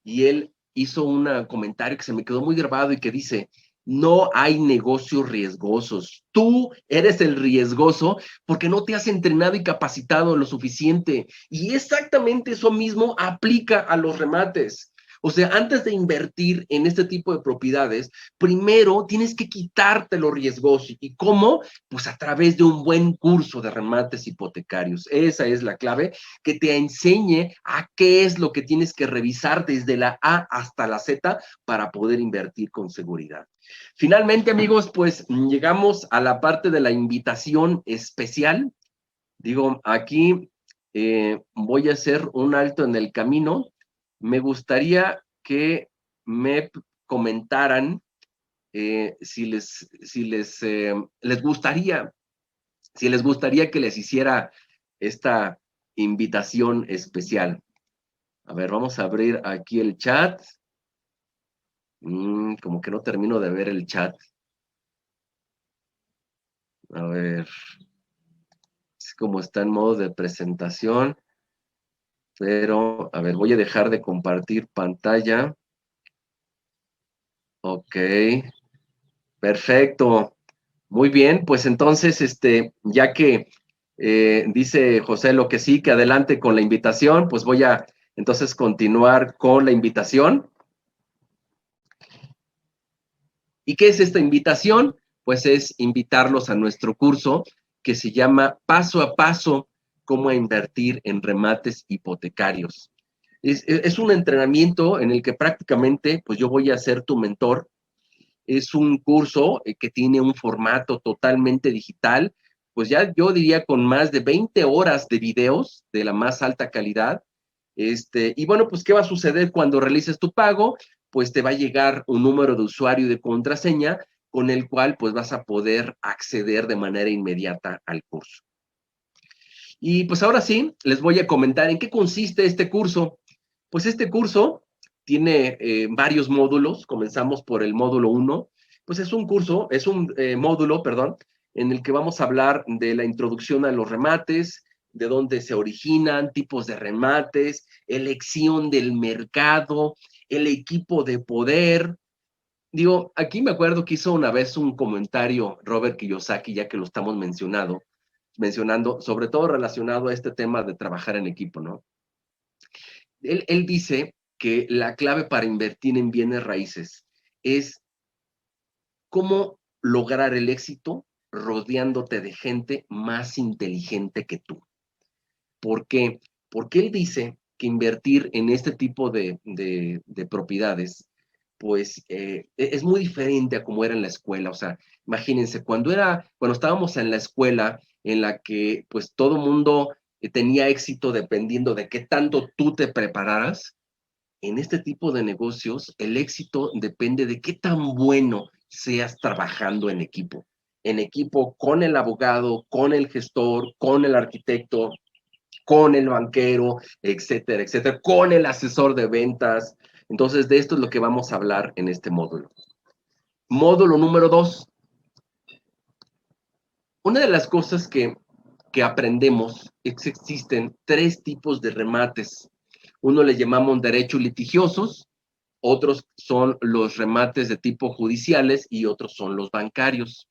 Y él hizo un comentario que se me quedó muy grabado y que dice, no hay negocios riesgosos. Tú eres el riesgoso porque no te has entrenado y capacitado lo suficiente. Y exactamente eso mismo aplica a los remates. O sea, antes de invertir en este tipo de propiedades, primero tienes que quitarte lo riesgoso. ¿Y cómo? Pues a través de un buen curso de remates hipotecarios. Esa es la clave, que te enseñe a qué es lo que tienes que revisar desde la A hasta la Z para poder invertir con seguridad. Finalmente, amigos, pues llegamos a la parte de la invitación especial. Digo, aquí voy a hacer un alto en el camino. Me gustaría que me comentaran les gustaría, si les gustaría que les hiciera esta invitación especial. A ver, vamos a abrir aquí el chat. Como que no termino de ver el chat. A ver, es como está en modo de presentación. Pero, a ver, voy a dejar de compartir pantalla. Ok, perfecto. Muy bien, pues entonces, ya que dice José lo que sí, que adelante con la invitación, pues voy a entonces continuar con la invitación. ¿Y qué es esta invitación? Pues es invitarlos a nuestro curso que se llama Paso a Paso, cómo invertir en remates hipotecarios. Es un entrenamiento en el que prácticamente, pues yo voy a ser tu mentor. Es un curso que tiene un formato totalmente digital, pues ya yo diría con más de 20 horas de videos de la más alta calidad. Y bueno, pues ¿qué va a suceder cuando realices tu pago? Pues te va a llegar un número de usuario y de contraseña con el cual pues vas a poder acceder de manera inmediata al curso. Y pues ahora sí, les voy a comentar en qué consiste este curso. Pues este curso tiene varios módulos. Comenzamos por el módulo 1. Pues es un curso, es un módulo, perdón, en el que vamos a hablar de la introducción a los remates, de dónde se originan, tipos de remates, elección del mercado, el equipo de poder. Digo, aquí me acuerdo que hizo una vez un comentario Robert Kiyosaki, ya que lo estamos mencionando, sobre todo relacionado a este tema de trabajar en equipo, ¿no? Él dice que la clave para invertir en bienes raíces es cómo lograr el éxito rodeándote de gente más inteligente que tú. ¿Por qué? Porque él dice que invertir en este tipo de propiedades, pues es muy diferente a como era en la escuela. O sea, imagínense, cuando estábamos en la escuela en la que pues todo mundo tenía éxito dependiendo de qué tanto tú te prepararas, en este tipo de negocios el éxito depende de qué tan bueno seas trabajando en equipo con el abogado, con el gestor, con el arquitecto, con el banquero, etcétera, etcétera, con el asesor de ventas. Entonces, de esto es lo que vamos a hablar en este módulo. Módulo número 2. Una de las cosas que aprendemos es que existen tres tipos de remates. Uno le llamamos derechos litigiosos, otros son los remates de tipo judiciales y otros son los bancarios.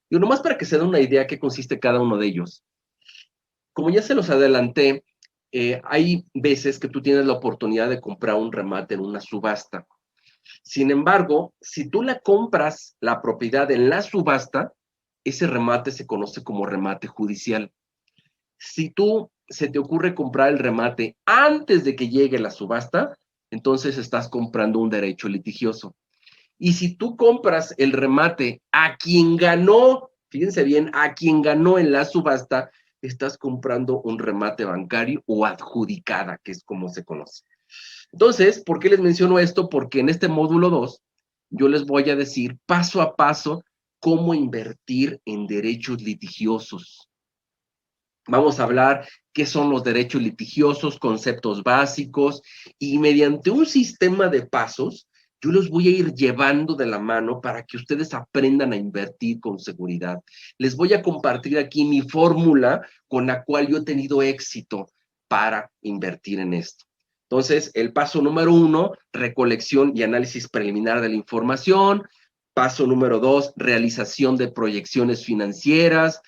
Y nomás para que se den una idea qué consiste cada uno de ellos. Como ya se los adelanté, hay veces que tú tienes la oportunidad de comprar un remate en una subasta. Sin embargo, si tú la compras la propiedad en la subasta, ese remate se conoce como remate judicial. Si tú se te ocurre comprar el remate antes de que llegue la subasta, entonces estás comprando un derecho litigioso. Y si tú compras el remate a quien ganó, fíjense bien, a quien ganó en la subasta, estás comprando un remate bancario o adjudicada, que es como se conoce. Entonces, ¿por qué les menciono esto? Porque en este módulo 2 yo les voy a decir paso a paso cómo invertir en derechos litigiosos. Vamos a hablar qué son los derechos litigiosos, conceptos básicos, y mediante un sistema de pasos, yo los voy a ir llevando de la mano para que ustedes aprendan a invertir con seguridad. Les voy a compartir aquí mi fórmula con la cual yo he tenido éxito para invertir en esto. Entonces, el paso número 1, recolección y análisis preliminar de la información. Paso número 2, realización de proyecciones financieras.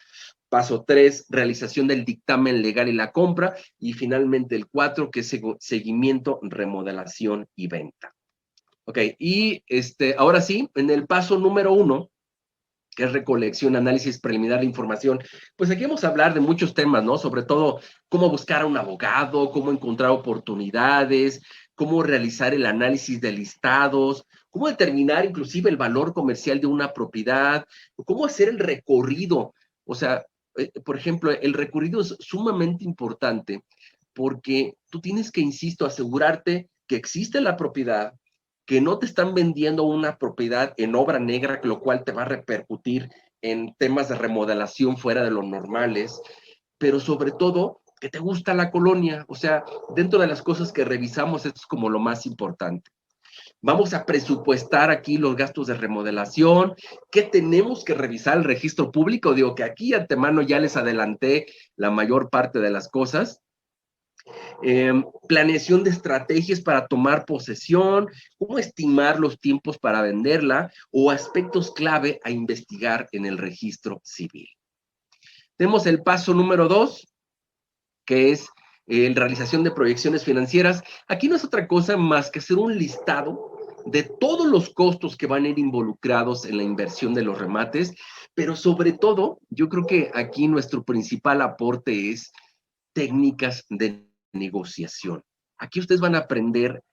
Paso 3, realización del dictamen legal y la compra. Y finalmente el 4, que es seguimiento, remodelación y venta. Ok, y ahora sí, en el paso número 1, que es recolección, análisis preliminar de información, pues aquí vamos a hablar de muchos temas, ¿no? Sobre todo cómo buscar a un abogado, cómo encontrar oportunidades, cómo realizar el análisis de listados, cómo determinar inclusive el valor comercial de una propiedad, cómo hacer el recorrido. O sea, por ejemplo, el recorrido es sumamente importante porque tú tienes que, insisto, asegurarte que existe la propiedad, que no te están vendiendo una propiedad en obra negra, lo cual te va a repercutir en temas de remodelación fuera de lo normales, pero sobre todo que te gusta la colonia. O sea, dentro de las cosas que revisamos, esto es como lo más importante. Vamos a presupuestar aquí los gastos de remodelación. ¿Qué tenemos que revisar? El registro público. Digo que aquí antemano ya les adelanté la mayor parte de las cosas. Planeación de estrategias para tomar posesión, cómo estimar los tiempos para venderla o aspectos clave a investigar en el registro civil. Tenemos el paso número 2, que es la realización de proyecciones financieras. Aquí no es otra cosa más que hacer un listado de todos los costos que van a ir involucrados en la inversión de los remates, pero sobre todo, yo creo que aquí nuestro principal aporte es técnicas de negociación. Aquí ustedes van a aprender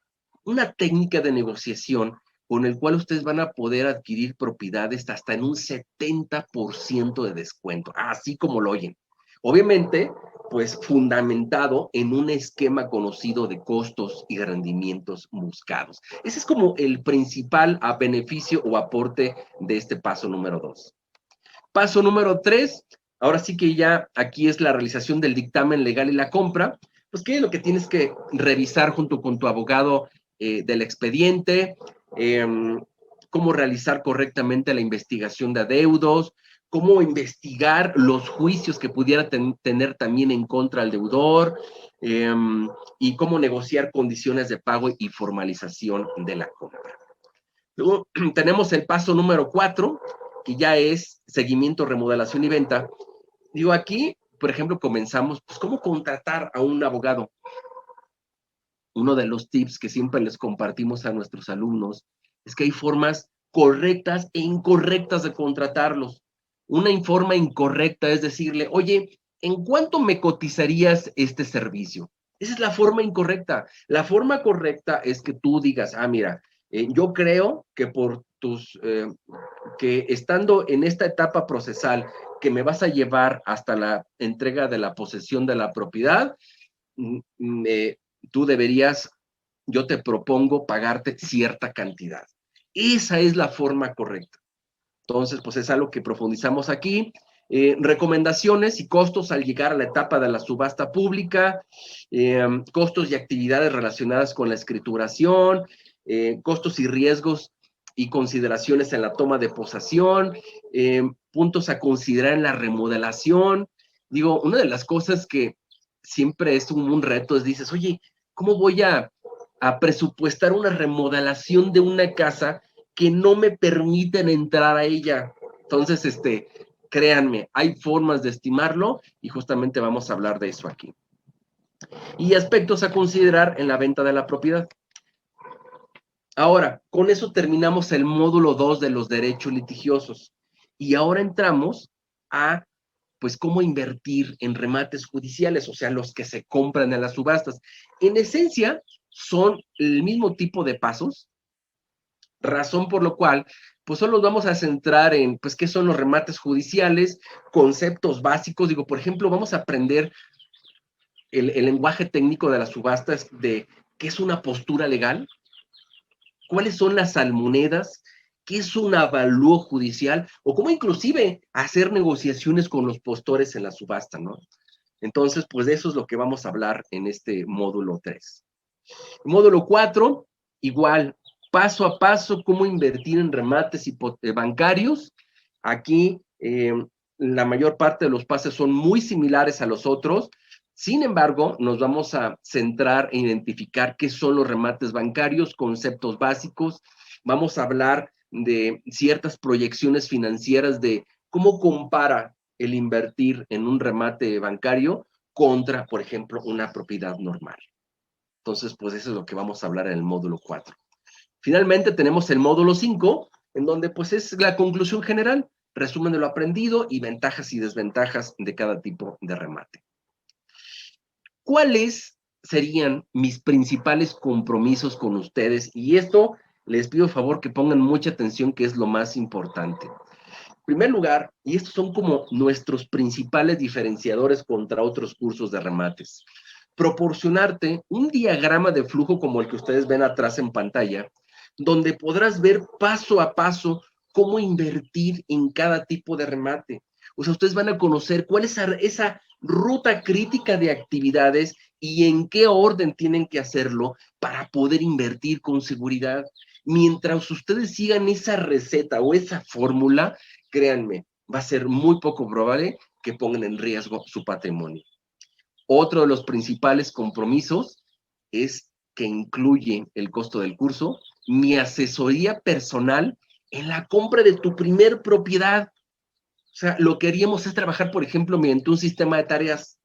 una técnica de negociación con el cual ustedes van a poder adquirir propiedades hasta en un 70% de descuento, así como lo oyen. Obviamente, pues fundamentado en un esquema conocido de costos y rendimientos buscados. Ese es como el principal beneficio o aporte de este paso número 2. Paso número 3, ahora sí que ya aquí es la realización del dictamen legal y la compra. Pues, ¿qué es lo que tienes que revisar junto con tu abogado del expediente? Cómo realizar correctamente la investigación de adeudos, cómo investigar los juicios que pudiera tener también en contra del deudor, y cómo negociar condiciones de pago y formalización de la compra. Luego tenemos el paso número 4, que ya es seguimiento, remodelación y venta. Digo, aquí, por ejemplo, comenzamos, pues, ¿cómo contratar a un abogado? Uno de los tips que siempre les compartimos a nuestros alumnos es que hay formas correctas e incorrectas de contratarlos. Una forma incorrecta es decirle, oye, ¿en cuánto me cotizarías este servicio? Esa es la forma incorrecta. La forma correcta es que tú digas, mira, yo creo que que estando en esta etapa procesal que me vas a llevar hasta la entrega de la posesión de la propiedad, tú deberías, yo te propongo pagarte cierta cantidad. Esa es la forma correcta. Entonces, pues es algo que profundizamos aquí. Recomendaciones y costos al llegar a la etapa de la subasta pública, costos y actividades relacionadas con la escrituración, costos y riesgos y consideraciones en la toma de posesión, puntos a considerar en la remodelación. Digo, una de las cosas que siempre es un reto es, dices, oye, ¿cómo voy a presupuestar una remodelación de una casa que no me permiten entrar a ella? Entonces, créanme, hay formas de estimarlo y justamente vamos a hablar de eso aquí. Y aspectos a considerar en la venta de la propiedad. Ahora, con eso terminamos el módulo 2 de los derechos litigiosos. Y ahora entramos a, pues, cómo invertir en remates judiciales, o sea, los que se compran en las subastas. En esencia, son el mismo tipo de pasos, razón por lo cual, pues solo nos vamos a centrar en, pues, qué son los remates judiciales, conceptos básicos. Digo, por ejemplo, vamos a aprender el lenguaje técnico de las subastas, de qué es una postura legal, cuáles son las almonedas, qué es un avalúo judicial, o cómo inclusive hacer negociaciones con los postores en la subasta, ¿no? Entonces, pues de eso es lo que vamos a hablar en este módulo 3. Módulo 4, igual, paso a paso, cómo invertir en remates bancarios. Aquí, la mayor parte de los pasos son muy similares a los otros. Sin embargo, nos vamos a centrar en identificar qué son los remates bancarios, conceptos básicos. Vamos a hablar de ciertas proyecciones financieras, de cómo compara el invertir en un remate bancario contra, por ejemplo, una propiedad normal. Entonces, pues eso es lo que vamos a hablar en el módulo 4. Finalmente tenemos el módulo 5, en donde pues es la conclusión general, resumen de lo aprendido y ventajas y desventajas de cada tipo de remate. ¿Cuáles serían mis principales compromisos con ustedes? Y esto les pido favor que pongan mucha atención, que es lo más importante. En primer lugar, y estos son como nuestros principales diferenciadores contra otros cursos de remates, proporcionarte un diagrama de flujo como el que ustedes ven atrás en pantalla, donde podrás ver paso a paso cómo invertir en cada tipo de remate. O sea, ustedes van a conocer cuál es esa ruta crítica de actividades y en qué orden tienen que hacerlo para poder invertir con seguridad. Mientras ustedes sigan esa receta o esa fórmula, créanme, va a ser muy poco probable que pongan en riesgo su patrimonio. Otro de los principales compromisos es que incluye el costo del curso, mi asesoría personal en la compra de tu primer propiedad. O sea, lo que haríamos es trabajar, por ejemplo, mediante un sistema de tareas.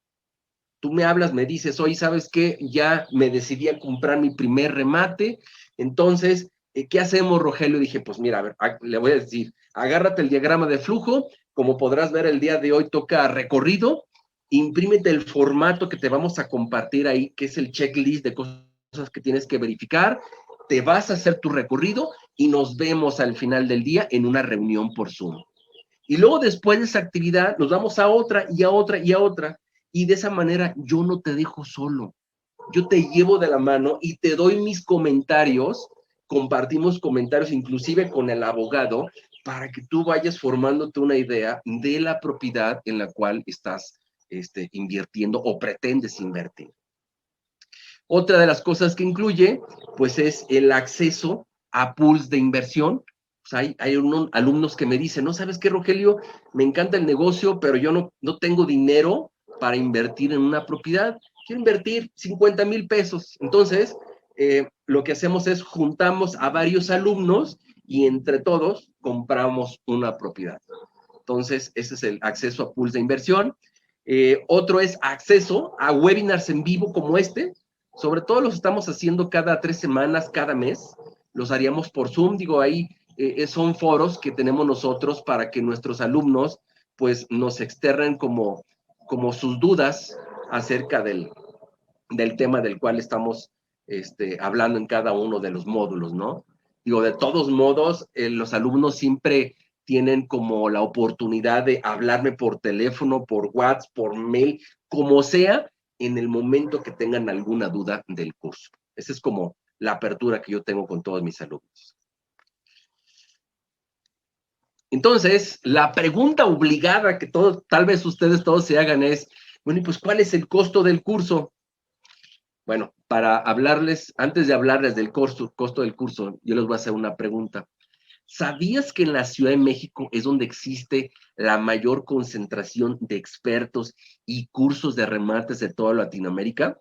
Tú me hablas, me dices, oye, ¿sabes qué? Ya me decidí a comprar mi primer remate. Entonces, ¿qué hacemos, Rogelio? Dije, pues mira, a ver, le voy a decir, agárrate el diagrama de flujo. Como podrás ver, el día de hoy toca recorrido. Imprímete el formato que te vamos a compartir ahí, que es el checklist de cosas que tienes que verificar. Te vas a hacer tu recorrido y nos vemos al final del día en una reunión por Zoom. Y luego, después de esa actividad, nos vamos a otra y a otra y a otra. Y de esa manera yo no te dejo solo. Yo te llevo de la mano y te doy mis comentarios, compartimos comentarios inclusive con el abogado, para que tú vayas formándote una idea de la propiedad en la cual estás invirtiendo o pretendes invertir. Otra de las cosas que incluye, pues, es el acceso a pools de inversión, Pues hay alumnos que me dicen, no, ¿sabes qué, Rogelio? Me encanta el negocio, pero yo no tengo dinero para invertir en una propiedad. Quiero invertir 50,000 pesos. Entonces, lo que hacemos es juntamos a varios alumnos y entre todos compramos una propiedad. Entonces, ese es el acceso a pools de inversión. Otro es acceso a webinars en vivo como este. Sobre todo los estamos haciendo cada 3 semanas, cada mes. Los haríamos por Zoom. Digo, ahí son foros que tenemos nosotros para que nuestros alumnos pues nos externen como sus dudas acerca del tema del cual estamos hablando en cada uno de los módulos, ¿no? Digo, de todos modos, los alumnos siempre tienen como la oportunidad de hablarme por teléfono, por WhatsApp, por mail, como sea, en el momento que tengan alguna duda del curso. Esa es como la apertura que yo tengo con todos mis alumnos. Entonces, la pregunta obligada que tal vez ustedes todos se hagan es, bueno, y pues, ¿cuál es el costo del curso? Bueno, para hablarles, antes de hablarles del costo del curso, yo les voy a hacer una pregunta. ¿Sabías que en la Ciudad de México es donde existe la mayor concentración de expertos y cursos de remates de toda Latinoamérica?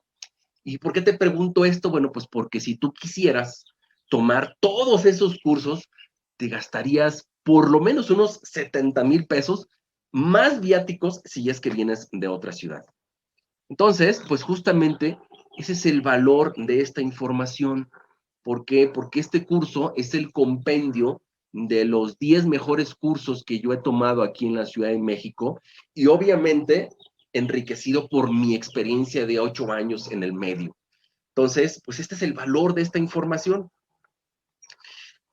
¿Y por qué te pregunto esto? Bueno, pues porque si tú quisieras tomar todos esos cursos, te gastarías por lo menos unos 70,000 pesos más viáticos si es que vienes de otra ciudad. Entonces, pues justamente ese es el valor de esta información. ¿Por qué? Porque este curso es el compendio de los 10 mejores cursos que yo he tomado aquí en la Ciudad de México y obviamente enriquecido por mi experiencia de 8 años en el medio. Entonces, pues este es el valor de esta información.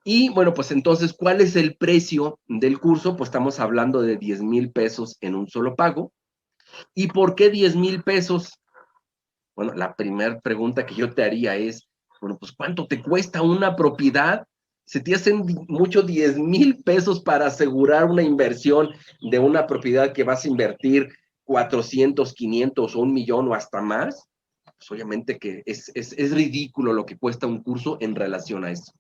Y bueno, pues entonces, ¿cuál es el precio del curso? Pues estamos hablando de 10,000 pesos en un solo pago. ¿Y por qué 10,000 pesos? Bueno, la primera pregunta que yo te haría es, bueno, pues ¿cuánto te cuesta una propiedad? Se te hacen mucho 10,000 pesos para asegurar una inversión de una propiedad que vas a invertir 400, 500 o 1,000,000 o hasta más. Pues obviamente que es ridículo lo que cuesta un curso en relación a eso.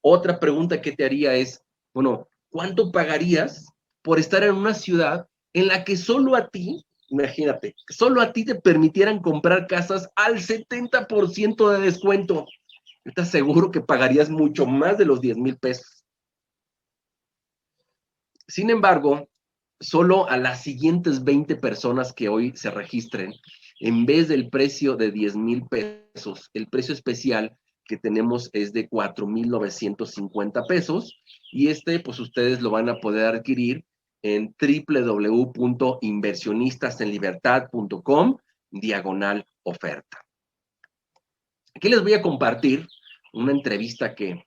Otra pregunta que te haría es, bueno, ¿cuánto pagarías por estar en una ciudad en la que solo a ti, imagínate, solo a ti te permitieran comprar casas al 70% de descuento? Yo te aseguro que pagarías mucho más de los 10,000 pesos. Sin embargo, solo a las siguientes 20 personas que hoy se registren, en vez del precio de 10,000 pesos, el precio especial que tenemos es de 4,950 pesos y pues ustedes lo van a poder adquirir en www.inversionistasenlibertad.com/oferta. Aquí les voy a compartir una entrevista que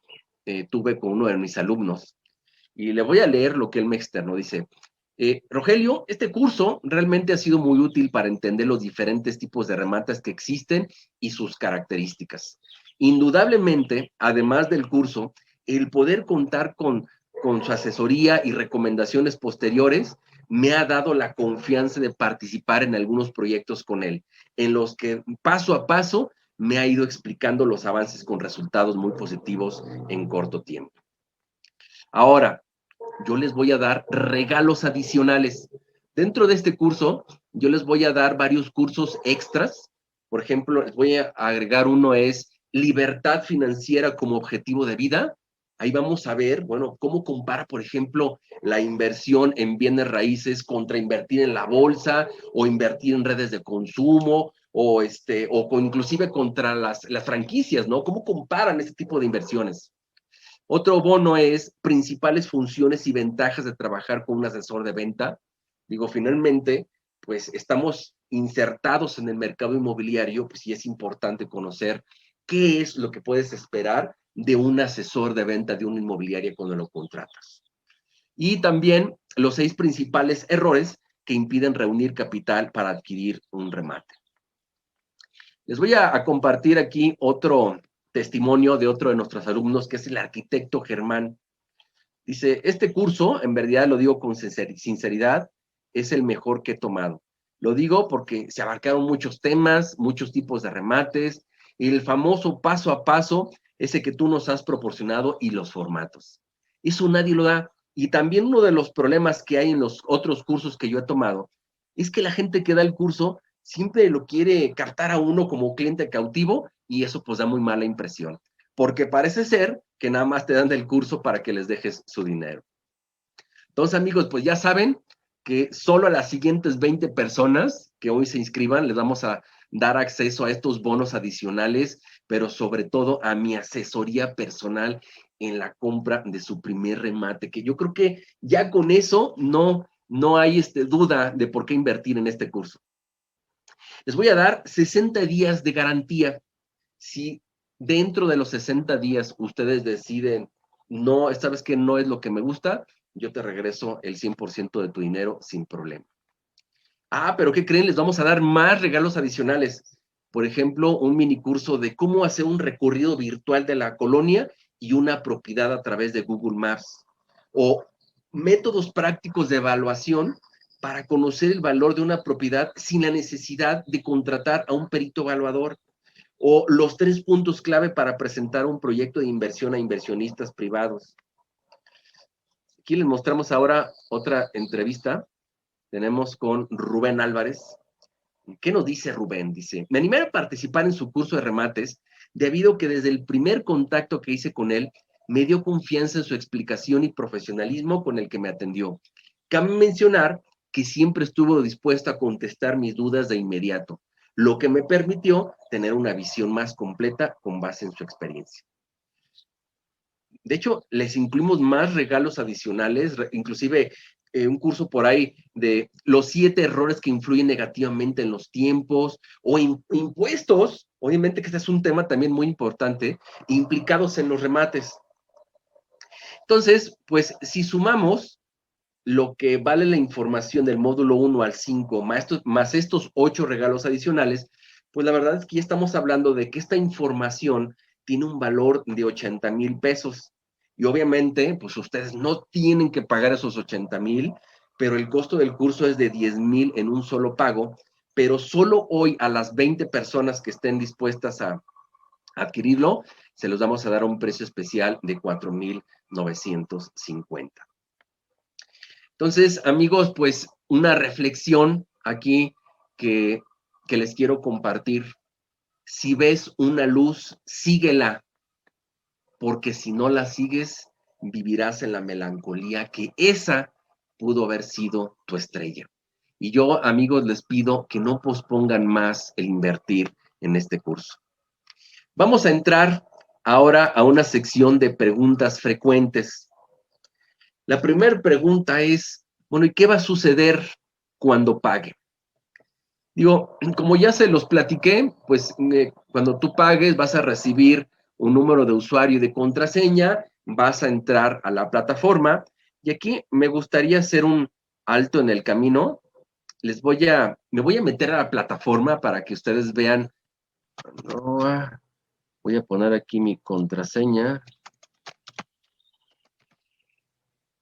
tuve con uno de mis alumnos y le voy a leer lo que él me externó. Dice, Rogelio, este curso realmente ha sido muy útil para entender los diferentes tipos de remates que existen y sus características. Indudablemente, además del curso, el poder contar con su asesoría y recomendaciones posteriores me ha dado la confianza de participar en algunos proyectos con él, en los que paso a paso me ha ido explicando los avances con resultados muy positivos en corto tiempo. Ahora, yo les voy a dar regalos adicionales. Dentro de este curso, yo les voy a dar varios cursos extras. Por ejemplo, les voy a agregar uno es libertad financiera como objetivo de vida. Ahí vamos a ver, bueno, cómo compara, por ejemplo, la inversión en bienes raíces contra invertir en la bolsa o invertir en redes de consumo o inclusive contra las franquicias, ¿no? ¿Cómo comparan este tipo de inversiones? Otro bono es principales funciones y ventajas de trabajar con un asesor de venta. Digo, finalmente, pues estamos insertados en el mercado inmobiliario, pues sí es importante conocer qué es lo que puedes esperar de un asesor de venta de una inmobiliaria cuando lo contratas. Y también los 6 principales errores que impiden reunir capital para adquirir un remate. Les voy a compartir aquí otro testimonio de otro de nuestros alumnos, que es el arquitecto Germán. Dice, este curso, en verdad lo digo con sinceridad, es el mejor que he tomado. Lo digo porque se abarcaron muchos temas, muchos tipos de remates, y el famoso paso a paso, ese que tú nos has proporcionado y los formatos. Eso nadie lo da. Y también uno de los problemas que hay en los otros cursos que yo he tomado es que la gente que da el curso siempre lo quiere captar a uno como cliente cautivo y eso pues da muy mala impresión, porque parece ser que nada más te dan del curso para que les dejes su dinero. Entonces, amigos, pues ya saben que solo a las siguientes 20 personas que hoy se inscriban les vamos a dar acceso a estos bonos adicionales, pero sobre todo a mi asesoría personal en la compra de su primer remate, que yo creo que ya con eso no hay duda de por qué invertir en este curso. Les voy a dar 60 días de garantía. Si dentro de los 60 días ustedes deciden, no, esta vez que no es lo que me gusta, yo te regreso el 100% de tu dinero sin problema. Ah, pero ¿qué creen? Les vamos a dar más regalos adicionales. Por ejemplo, un mini curso de cómo hacer un recorrido virtual de la colonia y una propiedad a través de Google Maps. O métodos prácticos de evaluación para conocer el valor de una propiedad sin la necesidad de contratar a un perito evaluador. O los 3 puntos clave para presentar un proyecto de inversión a inversionistas privados. Aquí les mostramos ahora otra entrevista. Tenemos con Rubén Álvarez. ¿Qué nos dice Rubén? Dice, me animé a participar en su curso de remates debido a que desde el primer contacto que hice con él, me dio confianza en su explicación y profesionalismo con el que me atendió. Cabe mencionar que siempre estuvo dispuesto a contestar mis dudas de inmediato, lo que me permitió tener una visión más completa con base en su experiencia. De hecho, les incluimos más regalos adicionales, inclusive un curso por ahí de los 7 errores que influyen negativamente en los tiempos o impuestos, obviamente que este es un tema también muy importante, implicados en los remates. Entonces, pues si sumamos lo que vale la información del módulo 1 al 5, más estos 8 regalos adicionales, pues la verdad es que ya estamos hablando de que esta información tiene un valor de 80,000 pesos. Y obviamente, pues ustedes no tienen que pagar esos 80,000, pero el costo del curso es de 10,000 en un solo pago, pero solo hoy a las 20 personas que estén dispuestas a adquirirlo, se los vamos a dar a un precio especial de 4,950. Entonces, amigos, pues una reflexión aquí que, que les quiero compartir. Si ves una luz, síguela, porque si no la sigues, vivirás en la melancolía que esa pudo haber sido tu estrella. Y yo, amigos, les pido que no pospongan más el invertir en este curso. Vamos a entrar ahora a una sección de preguntas frecuentes. La primera pregunta es, bueno, ¿y qué va a suceder cuando pague? Digo, como ya se los platiqué, pues cuando tú pagues vas a recibir un número de usuario y de contraseña, vas a entrar a la plataforma y aquí me gustaría hacer un alto en el camino. Me voy a meter a la plataforma para que ustedes vean. Voy a poner aquí mi contraseña.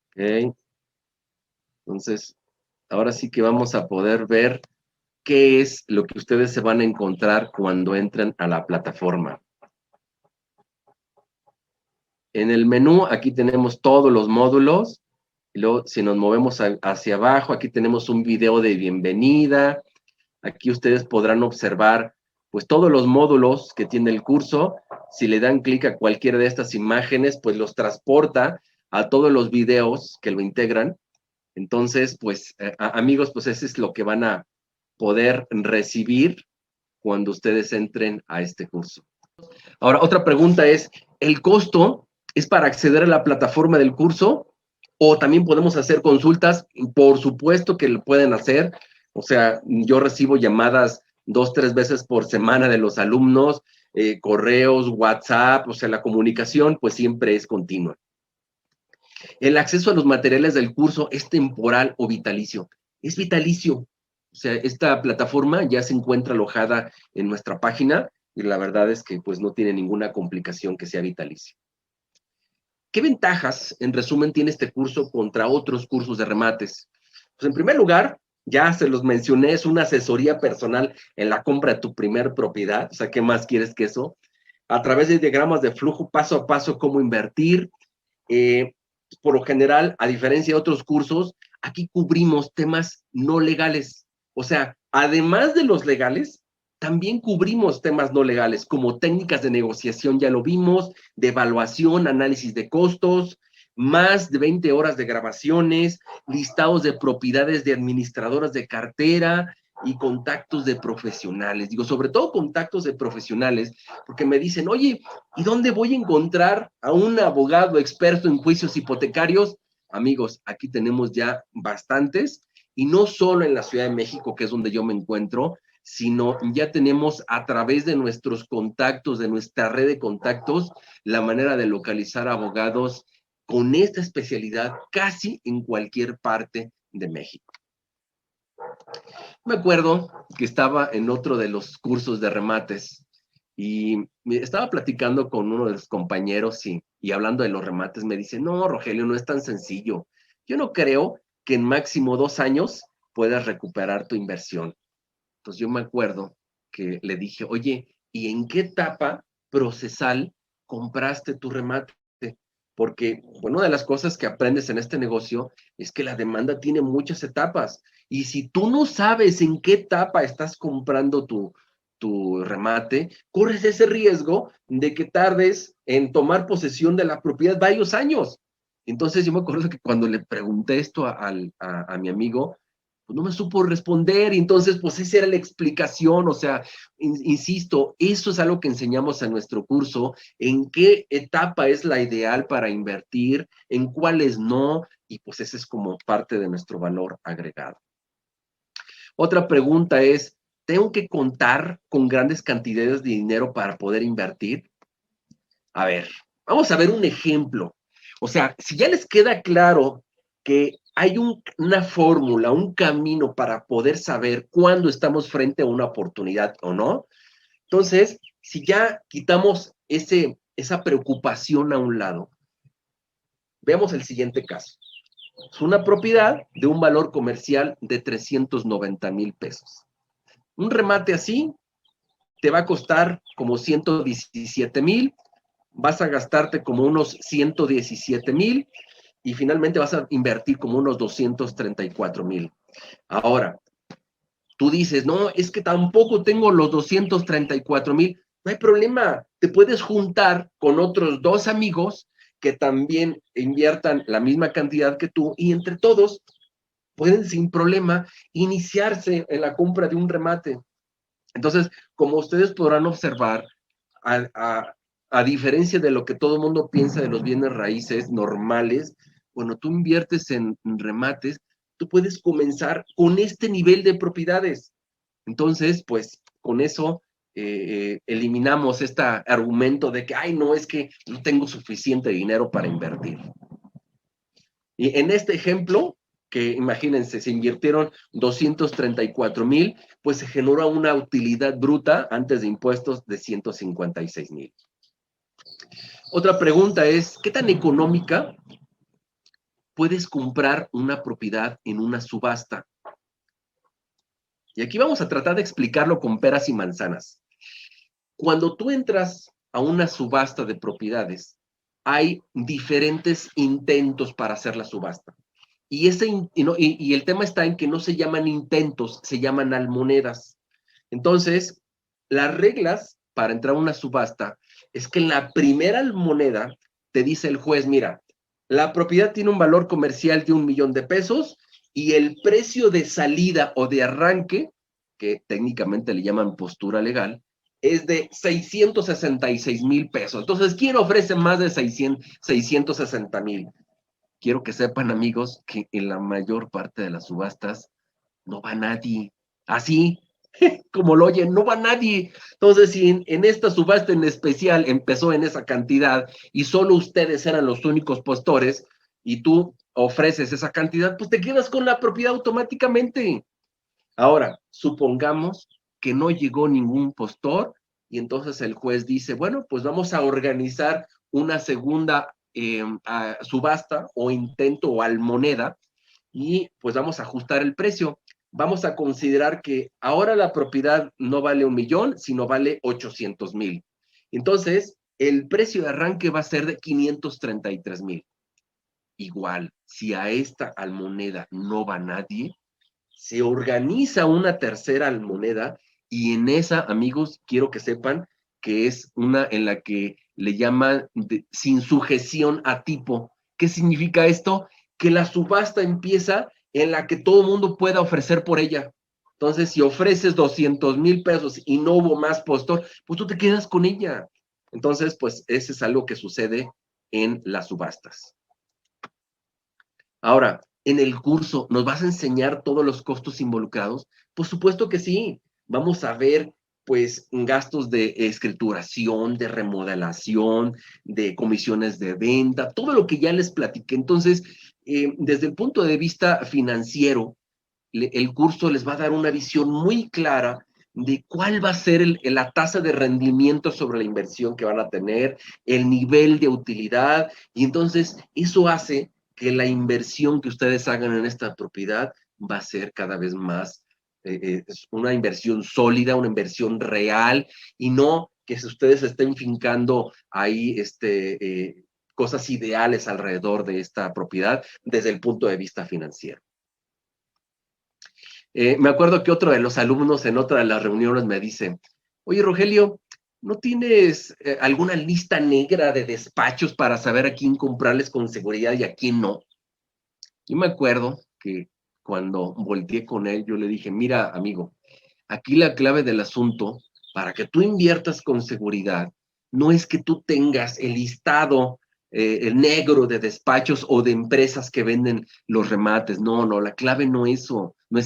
Ok. Entonces, ahora sí que vamos a poder ver qué es lo que ustedes se van a encontrar cuando entren a la plataforma. En el menú, aquí tenemos todos los módulos. Y luego, si nos movemos hacia abajo, aquí tenemos un video de bienvenida. Aquí ustedes podrán observar, pues, todos los módulos que tiene el curso. Si le dan clic a cualquiera de estas imágenes, pues los transporta a todos los videos que lo integran. Entonces, pues, amigos, pues ese es lo que van a poder recibir cuando ustedes entren a este curso. Ahora, otra pregunta es, ¿el costo es para acceder a la plataforma del curso? ¿O también podemos hacer consultas? Por supuesto que lo pueden hacer. O sea, yo recibo llamadas 2, 3 veces por semana de los alumnos, correos, WhatsApp, o sea, la comunicación pues siempre es continua. El acceso a los materiales del curso es temporal o vitalicio. Es vitalicio. O sea, esta plataforma ya se encuentra alojada en nuestra página y la verdad es que pues no tiene ninguna complicación que sea vitalicio. ¿Qué ventajas, en resumen, tiene este curso contra otros cursos de remates? Pues en primer lugar, ya se los mencioné, es una asesoría personal en la compra de tu primer propiedad. O sea, ¿qué más quieres que eso? A través de diagramas de flujo, paso a paso, cómo invertir. por lo general, a diferencia de otros cursos, aquí cubrimos temas no legales. O sea, además de los legales, también cubrimos temas no legales, como técnicas de negociación, ya lo vimos, de evaluación, análisis de costos, más de 20 horas de grabaciones, listados de propiedades de administradoras de cartera y contactos de profesionales. Digo, sobre todo contactos de profesionales, porque me dicen, oye, ¿y dónde voy a encontrar a un abogado experto en juicios hipotecarios? Amigos, aquí tenemos ya bastantes, y no solo en la Ciudad de México, que es donde yo me encuentro, sino ya tenemos a través de nuestros contactos, de nuestra red de contactos, la manera de localizar abogados con esta especialidad casi en cualquier parte de México. Me acuerdo que estaba en otro de los cursos de remates y estaba platicando con uno de los compañeros y hablando de los remates, me dice, no, Rogelio, no es tan sencillo. Yo no creo que en máximo 2 años puedas recuperar tu inversión. Entonces yo me acuerdo que le dije, oye, ¿y en qué etapa procesal compraste tu remate? Porque bueno, una de las cosas que aprendes en este negocio es que la demanda tiene muchas etapas. Y si tú no sabes en qué etapa estás comprando tu remate, corres ese riesgo de que tardes en tomar posesión de la propiedad varios años. Entonces yo me acuerdo que cuando le pregunté esto a mi amigo, pues no me supo responder, y entonces pues esa era la explicación. O sea, insisto, eso es algo que enseñamos en nuestro curso, en qué etapa es la ideal para invertir, en cuáles no, y pues ese es como parte de nuestro valor agregado. Otra pregunta es, ¿tengo que contar con grandes cantidades de dinero para poder invertir? A ver, vamos a ver un ejemplo. O sea, si ya les queda claro que hay una fórmula, un camino para poder saber cuándo estamos frente a una oportunidad o no, entonces, si ya quitamos esa preocupación a un lado, veamos el siguiente caso. Es una propiedad de un valor comercial de 390,000 pesos. Un remate así te va a costar como 117,000, vas a gastarte como unos 117,000 y finalmente vas a invertir como unos 234,000. Ahora, tú dices, no, es que tampoco tengo los 234,000. No hay problema, te puedes juntar con otros 2 amigos que también inviertan la misma cantidad que tú, y entre todos pueden sin problema iniciarse en la compra de un remate. Entonces, como ustedes podrán observar, a, a, a diferencia de lo que todo el mundo piensa de los bienes raíces normales, cuando tú inviertes en remates, tú puedes comenzar con este nivel de propiedades. Entonces, pues con eso eliminamos este argumento de que, ay, no, es que no tengo suficiente dinero para invertir. Y en este ejemplo, que imagínense, se invirtieron 234,000, pues se generó una utilidad bruta antes de impuestos de 156,000. Otra pregunta es, ¿qué tan económica puedes comprar una propiedad en una subasta? Y aquí vamos a tratar de explicarlo con peras y manzanas. Cuando tú entras a una subasta de propiedades, hay diferentes intentos para hacer la subasta. Y el tema está en que no se llaman intentos, se llaman almonedas. Entonces, las reglas para entrar a una subasta es que en la primera almoneda te dice el juez, mira, la propiedad tiene un valor comercial de 1,000,000 de pesos y el precio de salida o de arranque, que técnicamente le llaman postura legal, es de 666,000 pesos. Entonces, ¿quién ofrece más de 660,000? Quiero que sepan, amigos, que en la mayor parte de las subastas no va nadie. Así, como lo oyen, no va nadie. Entonces, si en esta subasta en especial empezó en esa cantidad y solo ustedes eran los únicos postores y tú ofreces esa cantidad, pues te quedas con la propiedad automáticamente. Ahora, supongamos que no llegó ningún postor y entonces el juez dice, bueno, pues vamos a organizar una segunda subasta o intento o almoneda, y pues vamos a ajustar el precio. Vamos a considerar que ahora la propiedad no vale 1,000,000, sino vale igual, si a esta almoneda no va nadie, se organiza una tercera almoneda y en esa, amigos, quiero que sepan que es una en la que le llaman sin sujeción a tipo. ¿Qué significa esto? Que la subasta empieza en la que todo el mundo pueda ofrecer por ella. Entonces, si ofreces 200,000 pesos y no hubo más postor, pues tú te quedas con ella. Entonces, pues ese es algo que sucede en las subastas. Ahora, en el curso, ¿nos vas a enseñar todos los costos involucrados? Por supuesto que sí. Vamos a ver, pues, gastos de escrituración, de remodelación, de comisiones de venta, todo lo que ya les platiqué. Entonces, desde el punto de vista financiero, el curso les va a dar una visión muy clara de cuál va a ser la tasa de rendimiento sobre la inversión que van a tener, el nivel de utilidad, y entonces eso hace que la inversión que ustedes hagan en esta propiedad va a ser cada vez más una inversión sólida, una inversión real, y no que si ustedes estén fincando ahí cosas ideales alrededor de esta propiedad desde el punto de vista financiero. Me acuerdo que otro de los alumnos en otra de las reuniones me dice, oye, Rogelio, ¿no tienes alguna lista negra de despachos para saber a quién comprarles con seguridad y a quién no? Yo me acuerdo que cuando volteé con él, yo le dije, mira, amigo, aquí la clave del asunto para que tú inviertas con seguridad no es que tú tengas el listado el negro de despachos o de empresas que venden los remates. No, no, la clave no es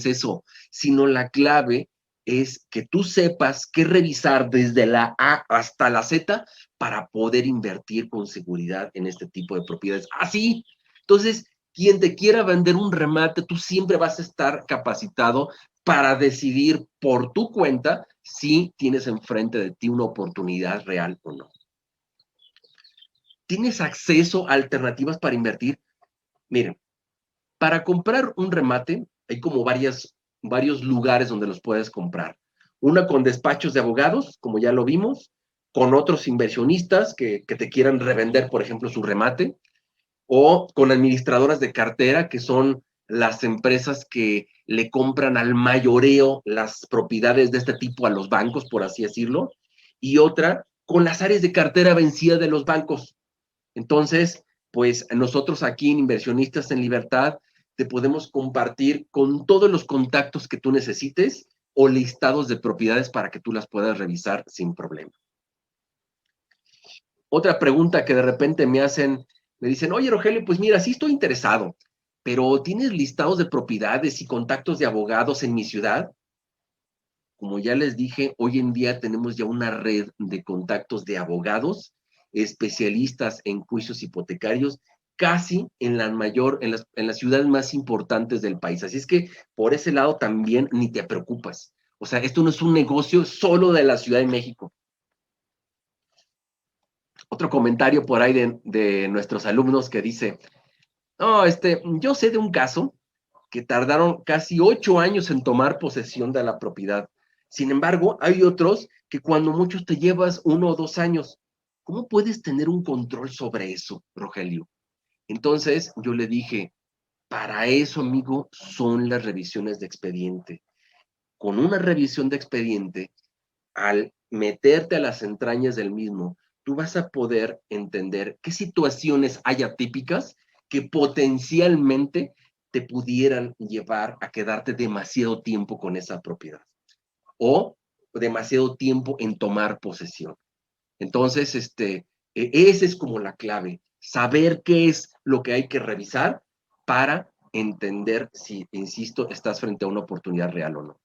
eso, sino la clave es que tú sepas qué revisar desde la A hasta la Z para poder invertir con seguridad en este tipo de propiedades. Así, entonces, quien te quiera vender un remate, tú siempre vas a estar capacitado para decidir por tu cuenta si tienes enfrente de ti una oportunidad real o no. ¿Tienes acceso a alternativas para invertir? Miren, para comprar un remate hay como varios lugares donde los puedes comprar. Una con despachos de abogados, como ya lo vimos, con otros inversionistas que te quieran revender, por ejemplo, su remate, o con administradoras de cartera, que son las empresas que le compran al mayoreo las propiedades de este tipo a los bancos, por así decirlo, y otra con las áreas de cartera vencida de los bancos. Entonces, pues nosotros aquí en Inversionistas en Libertad te podemos compartir con todos los contactos que tú necesites o listados de propiedades para que tú las puedas revisar sin problema. Otra pregunta que de repente me dicen, oye, Rogelio, pues mira, sí estoy interesado, pero ¿tienes listados de propiedades y contactos de abogados en mi ciudad? Como ya les dije, hoy en día tenemos ya una red de contactos de abogados, especialistas en juicios hipotecarios, casi en las ciudades más importantes del país. Así es que por ese lado también ni te preocupas. O sea, esto no es un negocio solo de la Ciudad de México. Otro comentario por ahí de nuestros alumnos que dice, no, yo sé de un caso que tardaron casi 8 años en tomar posesión de la propiedad. Sin embargo, hay otros que cuando muchos te llevas 1 o 2 años. ¿Cómo puedes tener un control sobre eso, Rogelio? Entonces yo le dije, para eso, amigo, son las revisiones de expediente. Con una revisión de expediente, al meterte a las entrañas del mismo, tú vas a poder entender qué situaciones hay atípicas que potencialmente te pudieran llevar a quedarte demasiado tiempo con esa propiedad o demasiado tiempo en tomar posesión. Entonces, esa es como la clave, saber qué es lo que hay que revisar para entender si, insisto, estás frente a una oportunidad real o no.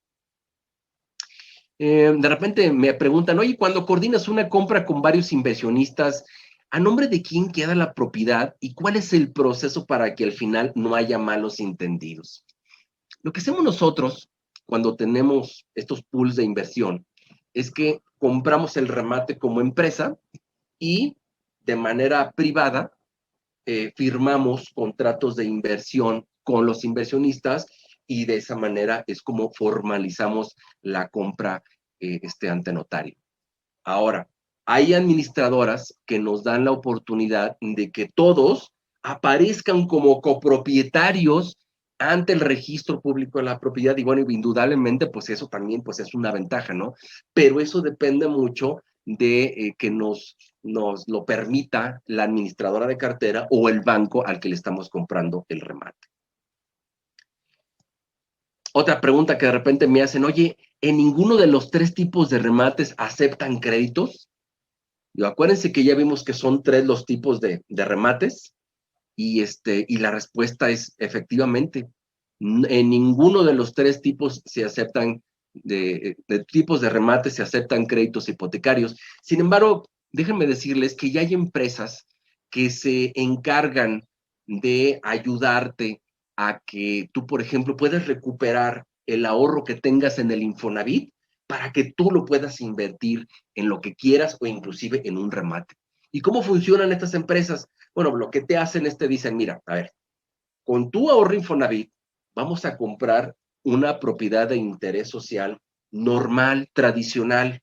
De repente me preguntan, oye, cuando coordinas una compra con varios inversionistas, ¿a nombre de quién queda la propiedad y cuál es el proceso para que al final no haya malos entendidos? Lo que hacemos nosotros cuando tenemos estos pools de inversión es que compramos el remate como empresa y de manera privada firmamos contratos de inversión con los inversionistas y de esa manera es como formalizamos la compra ante notario. Ahora, hay administradoras que nos dan la oportunidad de que todos aparezcan como copropietarios ante el registro público de la propiedad. Y bueno, indudablemente, pues eso también pues es una ventaja, ¿no? Pero eso depende mucho de que nos lo permita la administradora de cartera o el banco al que le estamos comprando el remate. Otra pregunta que de repente me hacen, oye, ¿en ninguno de los tres tipos de remates aceptan créditos? Y acuérdense que ya vimos que son tres los tipos de remates y la respuesta es efectivamente, en ninguno de los tres tipos se aceptan, de tipos de remates se aceptan créditos hipotecarios. Sin embargo, déjenme decirles que ya hay empresas que se encargan de ayudarte a que tú, por ejemplo, puedas recuperar el ahorro que tengas en el Infonavit para que tú lo puedas invertir en lo que quieras o inclusive en un remate. ¿Y cómo funcionan estas empresas? Bueno, lo que te hacen es te dicen, mira, a ver, con tu ahorro Infonavit vamos a comprar una propiedad de interés social normal, tradicional.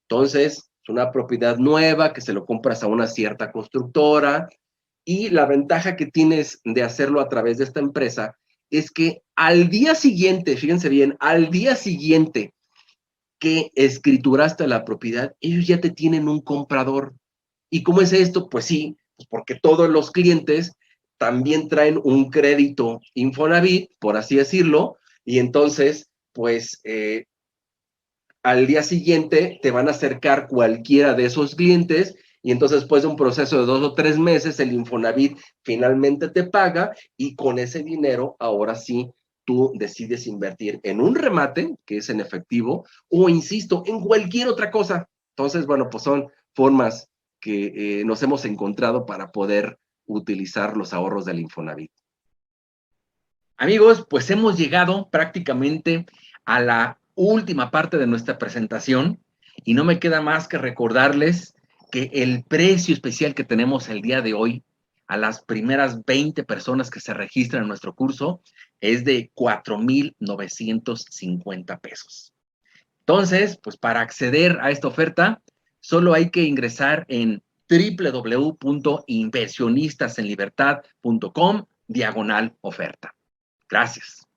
Entonces, es una propiedad nueva que se lo compras a una cierta constructora y la ventaja que tienes de hacerlo a través de esta empresa es que al día siguiente, fíjense bien, al día siguiente que escrituraste la propiedad, ellos ya te tienen un comprador. ¿Y cómo es esto? Pues sí, pues porque todos los clientes también traen un crédito Infonavit, por así decirlo, y entonces, pues al día siguiente te van a acercar cualquiera de esos clientes y entonces después de un proceso de 2 o 3 meses, el Infonavit finalmente te paga y con ese dinero, ahora sí, tú decides invertir en un remate, que es en efectivo, o insisto, en cualquier otra cosa. Entonces, bueno, pues son formas que nos hemos encontrado para poder utilizar los ahorros del Infonavit. Amigos, pues hemos llegado prácticamente a la última parte de nuestra presentación y no me queda más que recordarles que el precio especial que tenemos el día de hoy a las primeras 20 personas que se registran en nuestro curso es de 4,950 pesos. Entonces, pues para acceder a esta oferta, solo hay que ingresar en www.inversionista.com/oferta. Gracias.